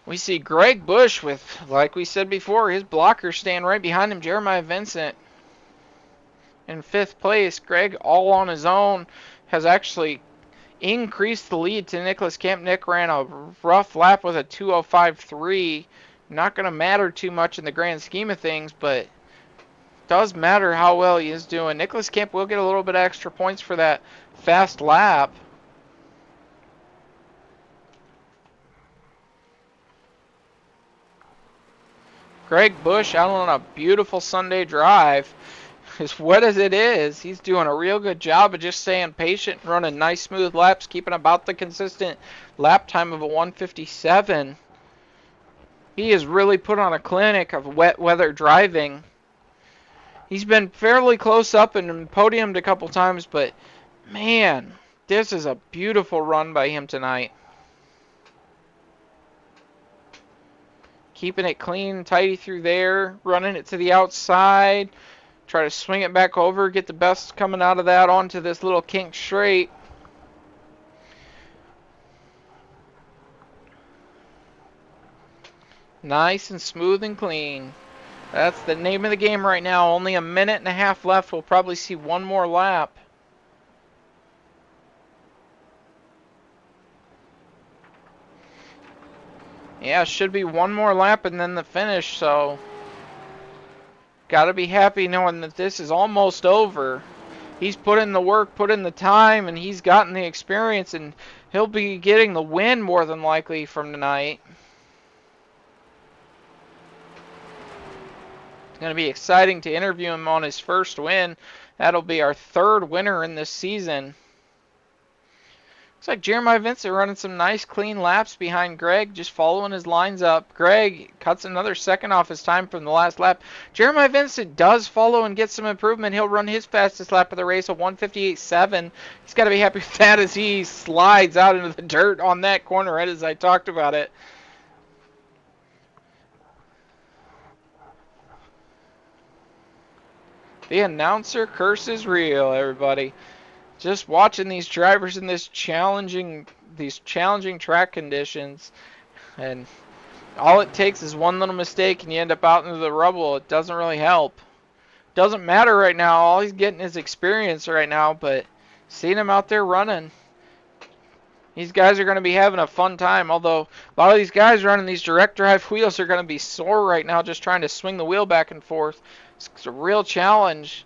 We see Greg Bush with, like we said before, his blocker staying right behind him, Jeremiah Vincent. In 5th place, Greg all on his own has actually increased the lead to Nicholas Camp. Nick ran a rough lap with a 2:05.3. Not going to matter too much in the grand scheme of things, but does matter how well he is doing. Nicholas Camp will get a little bit of extra points for that fast lap. Greg Bush out on a beautiful Sunday drive. As wet as it is, he's doing a real good job of just staying patient, running nice smooth laps, keeping about the consistent lap time of a 157. He has really put on a clinic of wet weather driving. He's been fairly close up and podiumed a couple times, but man, this is a beautiful run by him tonight. Keeping it clean, tidy through there, running it to the outside. Try to swing it back over, get the best coming out of that onto this little kink straight. Nice and smooth and clean. That's the name of the game right now. Only a minute and a half left. We'll probably see one more lap. Yeah, should be one more lap and then the finish, so gotta be happy knowing that this is almost over. He's put in the work, put in the time, and he's gotten the experience, and he'll be getting the win more than likely from tonight. It's going to be exciting to interview him on his first win. That'll be our 3rd winner in this season. Looks like Jeremiah Vincent running some nice clean laps behind Greg, just following his lines up. Greg cuts another second off his time from the last lap. Jeremiah Vincent does follow and get some improvement. He'll run his fastest lap of the race, a 1:58.7. He's got to be happy with that as he slides out into the dirt on that corner right as I talked about it. The announcer curse is real, everybody. Just watching these drivers in these challenging track conditions, and all it takes is one little mistake and you end up out into the rubble. It doesn't really help. Doesn't matter right now. All he's getting is experience right now, but seeing him out there running, these guys are going to be having a fun time. Although a lot of these guys running these direct drive wheels are going to be sore right now just trying to swing the wheel back and forth. It's a real challenge.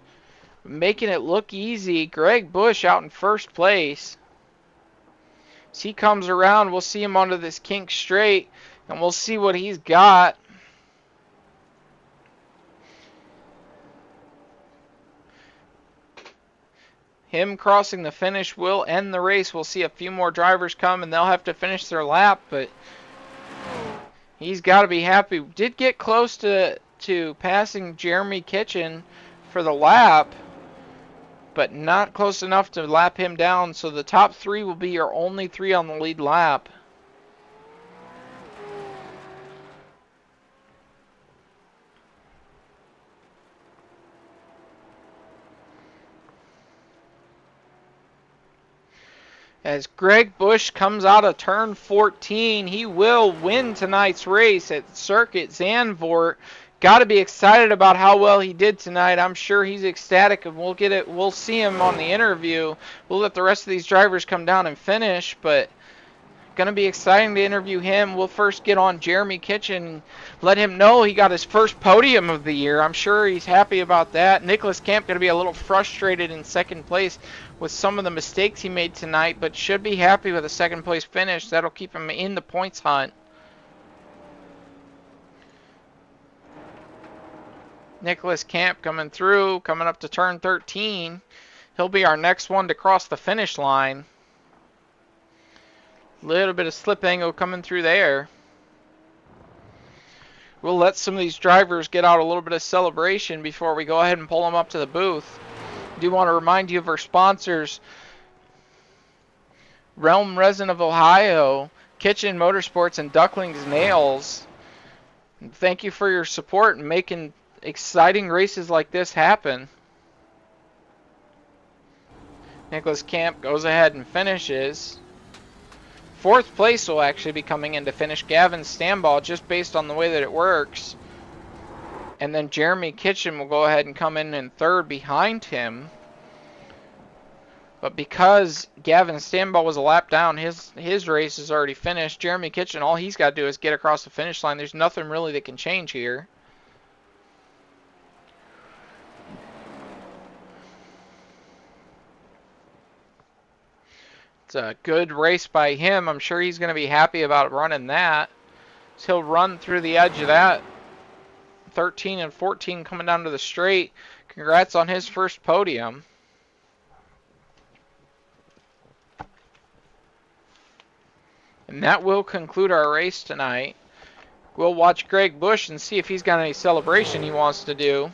Making it look easy. Greg Bush out in first place. As he comes around, we'll see him onto this kink straight, and we'll see what he's got. Him crossing the finish will end the race. We'll see a few more drivers come, and they'll have to finish their lap, but he's got to be happy. Did get close to passing Jeremy Kitchen for the lap, but not close enough to lap him down, so the top three will be your only three on the lead lap. As Greg Bush comes out of turn 14, he will win tonight's race at Circuit Zandvoort. Got to be excited about how well he did tonight. I'm sure he's ecstatic, and we'll see him on the interview. We'll let the rest of these drivers come down and finish, but gonna be exciting to interview him. We'll first get on Jeremy Kitchen, let him know he got his first podium of the year. I'm sure he's happy about that. Nicholas Camp gonna be a little frustrated in second place with some of the mistakes he made tonight, but should be happy with a second place finish. That'll keep him in the points hunt. Nicholas Camp coming through, coming up to turn 13. He'll be our next one to cross the finish line. Little bit of slip angle coming through there. We'll let some of these drivers get out a little bit of celebration before we go ahead and pull them up to the booth. I do want to remind you of our sponsors: Resin of Ohio, Kitchin Motorsports, and Duckling's Nails. And thank you for your support in making exciting races like this happen. Nicholas Camp goes ahead and finishes. Fourth place will actually be coming in to finish Gavin Stamball, just based on the way that it works. And then Jeremy Kitchen will go ahead and come in third behind him. But because Gavin Stamball was a lap down, his race is already finished. Jeremy Kitchen, all he's got to do is get across the finish line. There's nothing really that can change here. It's a good race by him. I'm sure he's going to be happy about running that. So he'll run through the edge of that. 13 and 14 coming down to the straight. Congrats on his first podium. And that will conclude our race tonight. We'll watch Greg Bush and see if he's got any celebration he wants to do.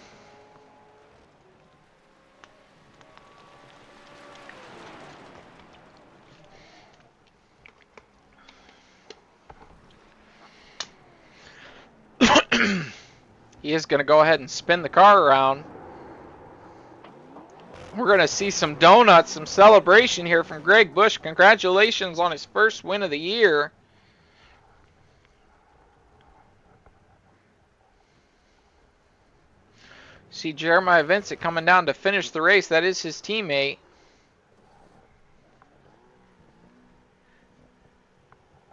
He is going to go ahead and spin the car around. We're going to see some donuts, some celebration here from Greg Bush. Congratulations on his first win of the year. See Jeremiah Vincent coming down to finish the race. That is his teammate.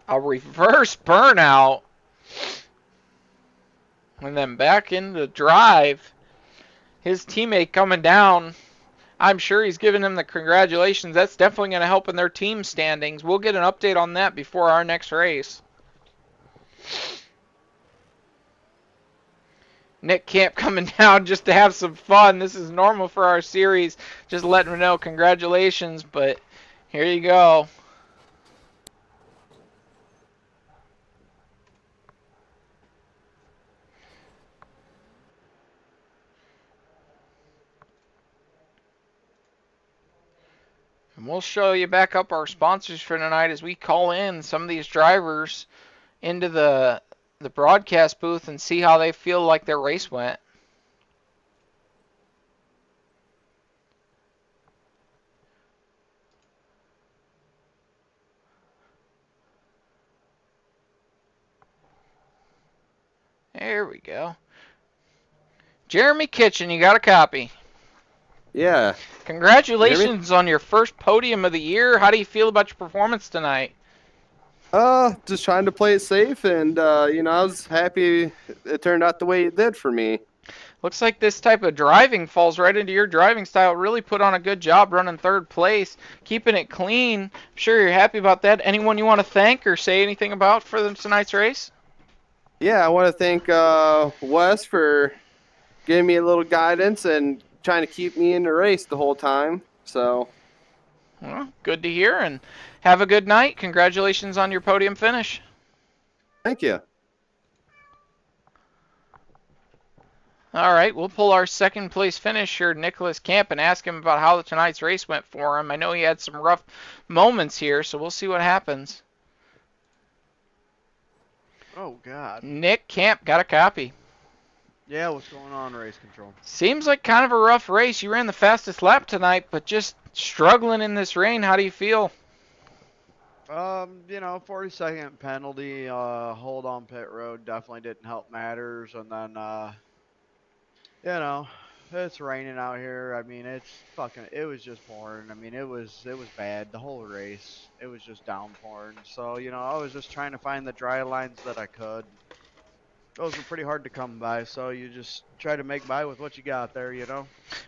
A reverse burnout. And then back into drive. His teammate coming down. I'm sure he's giving him the congratulations. That's definitely going to help in their team standings. We'll get an update on that before our next race. Nick Camp coming down just to have some fun. This is normal for our series. Just letting him know congratulations, but here you go. And we'll show you back up our sponsors for tonight as we call in some of these drivers into the broadcast booth and see how they feel like their race went. There we go. Jeremy Kitchen, you got a copy. Yeah. Congratulations on your first podium of the year. How do you feel about your performance tonight? Just trying to play it safe, and I was happy it turned out the way it did for me. Looks like this type of driving falls right into your driving style. Really put on a good job running third place, keeping it clean. I'm sure you're happy about that. Anyone you want to thank or say anything about for tonight's race? Yeah, I want to thank Wes for giving me a little guidance and trying to keep me in the race the whole time. So, well, good to hear, and have a good night. Congratulations on your podium finish. thank you. All right, we'll pull our second place finisher, Nicholas Camp, and ask him about how tonight's race went for him. I know he had some rough moments here, so we'll see what happens. Oh, God. Nick Camp, got a copy. Yeah, what's going on, race control? Seems like kind of a rough race. You ran the fastest lap tonight, but just struggling in this rain. How do you feel? 40-second penalty, hold on pit road definitely didn't help matters. And then, it's raining out here. I mean, it was just pouring. I mean, it was bad. The whole race, it was just downpouring. So, I was just trying to find the dry lines that I could. Those were pretty hard to come by, so you just try to make by with what you got there,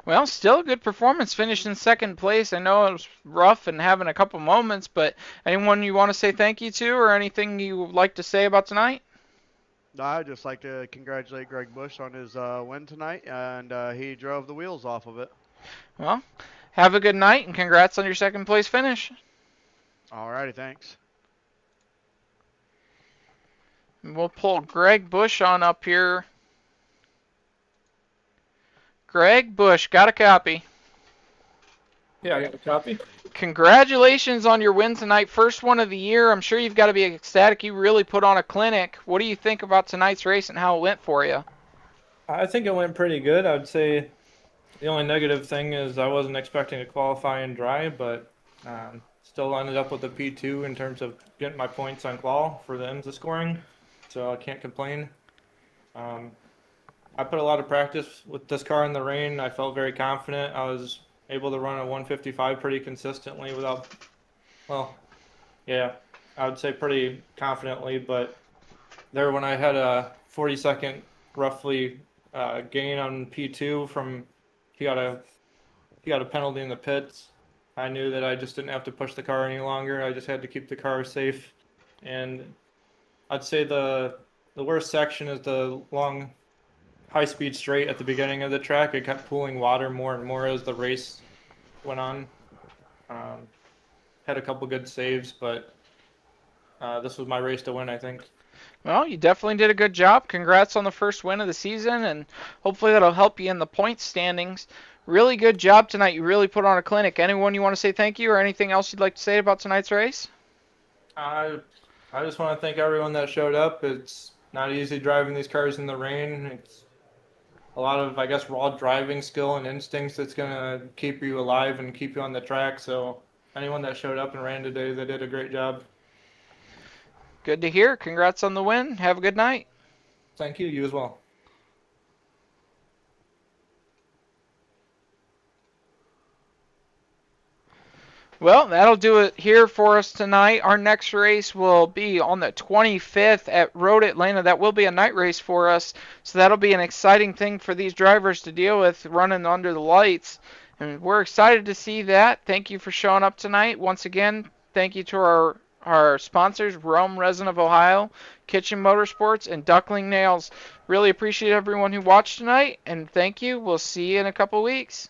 Well, still a good performance, finishing second place. I know it was rough and having a couple moments, but anyone you want to say thank you to or anything you would like to say about tonight? I'd just like to congratulate Greg Bush on his win tonight, and he drove the wheels off of it. Well, have a good night, and congrats on your second place finish. Alrighty, thanks. We'll pull Greg Bush on up here. Greg Bush, got a copy. Yeah, I got a copy. Congratulations on your win tonight. First one of the year. I'm sure you've got to be ecstatic. You really put on a clinic. What do you think about tonight's race and how it went for you? I think it went pretty good. I would say the only negative thing is I wasn't expecting to qualify in dry, but still ended up with a P2 in terms of getting my points on qual for the IMSA scoring, so I can't complain. I put a lot of practice with this car in the rain. I felt very confident. I was able to run a 155 pretty consistently without, I would say pretty confidently, but there when I had a 40-second roughly gain on P2 from he got a penalty in the pits. I knew that I just didn't have to push the car any longer. I just had to keep the car safe. And I'd say the worst section is the long high-speed straight at the beginning of the track. It kept pooling water more and more as the race went on. Had a couple good saves, but this was my race to win, I think. Well, you definitely did a good job. Congrats on the first win of the season, and hopefully that'll help you in the point standings. Really good job tonight. You really put on a clinic. Anyone you want to say thank you or anything else you'd like to say about tonight's race? I just want to thank everyone that showed up. It's not easy driving these cars in the rain. It's a lot of, I guess, raw driving skill and instincts that's going to keep you alive and keep you on the track. So anyone that showed up and ran today, they did a great job. Good to hear. Congrats on the win. Have a good night. Thank you. You as well. Well, that'll do it here for us tonight. Our next race will be on the 25th at Road Atlanta. That will be a night race for us, so that'll be an exciting thing for these drivers to deal with running under the lights. And we're excited to see that. Thank you for showing up tonight. Once again, thank you to our sponsors, Resin of Ohio, Kitchin Motorsports, and Duckling Nails. Really appreciate everyone who watched tonight, and thank you. We'll see you in a couple weeks.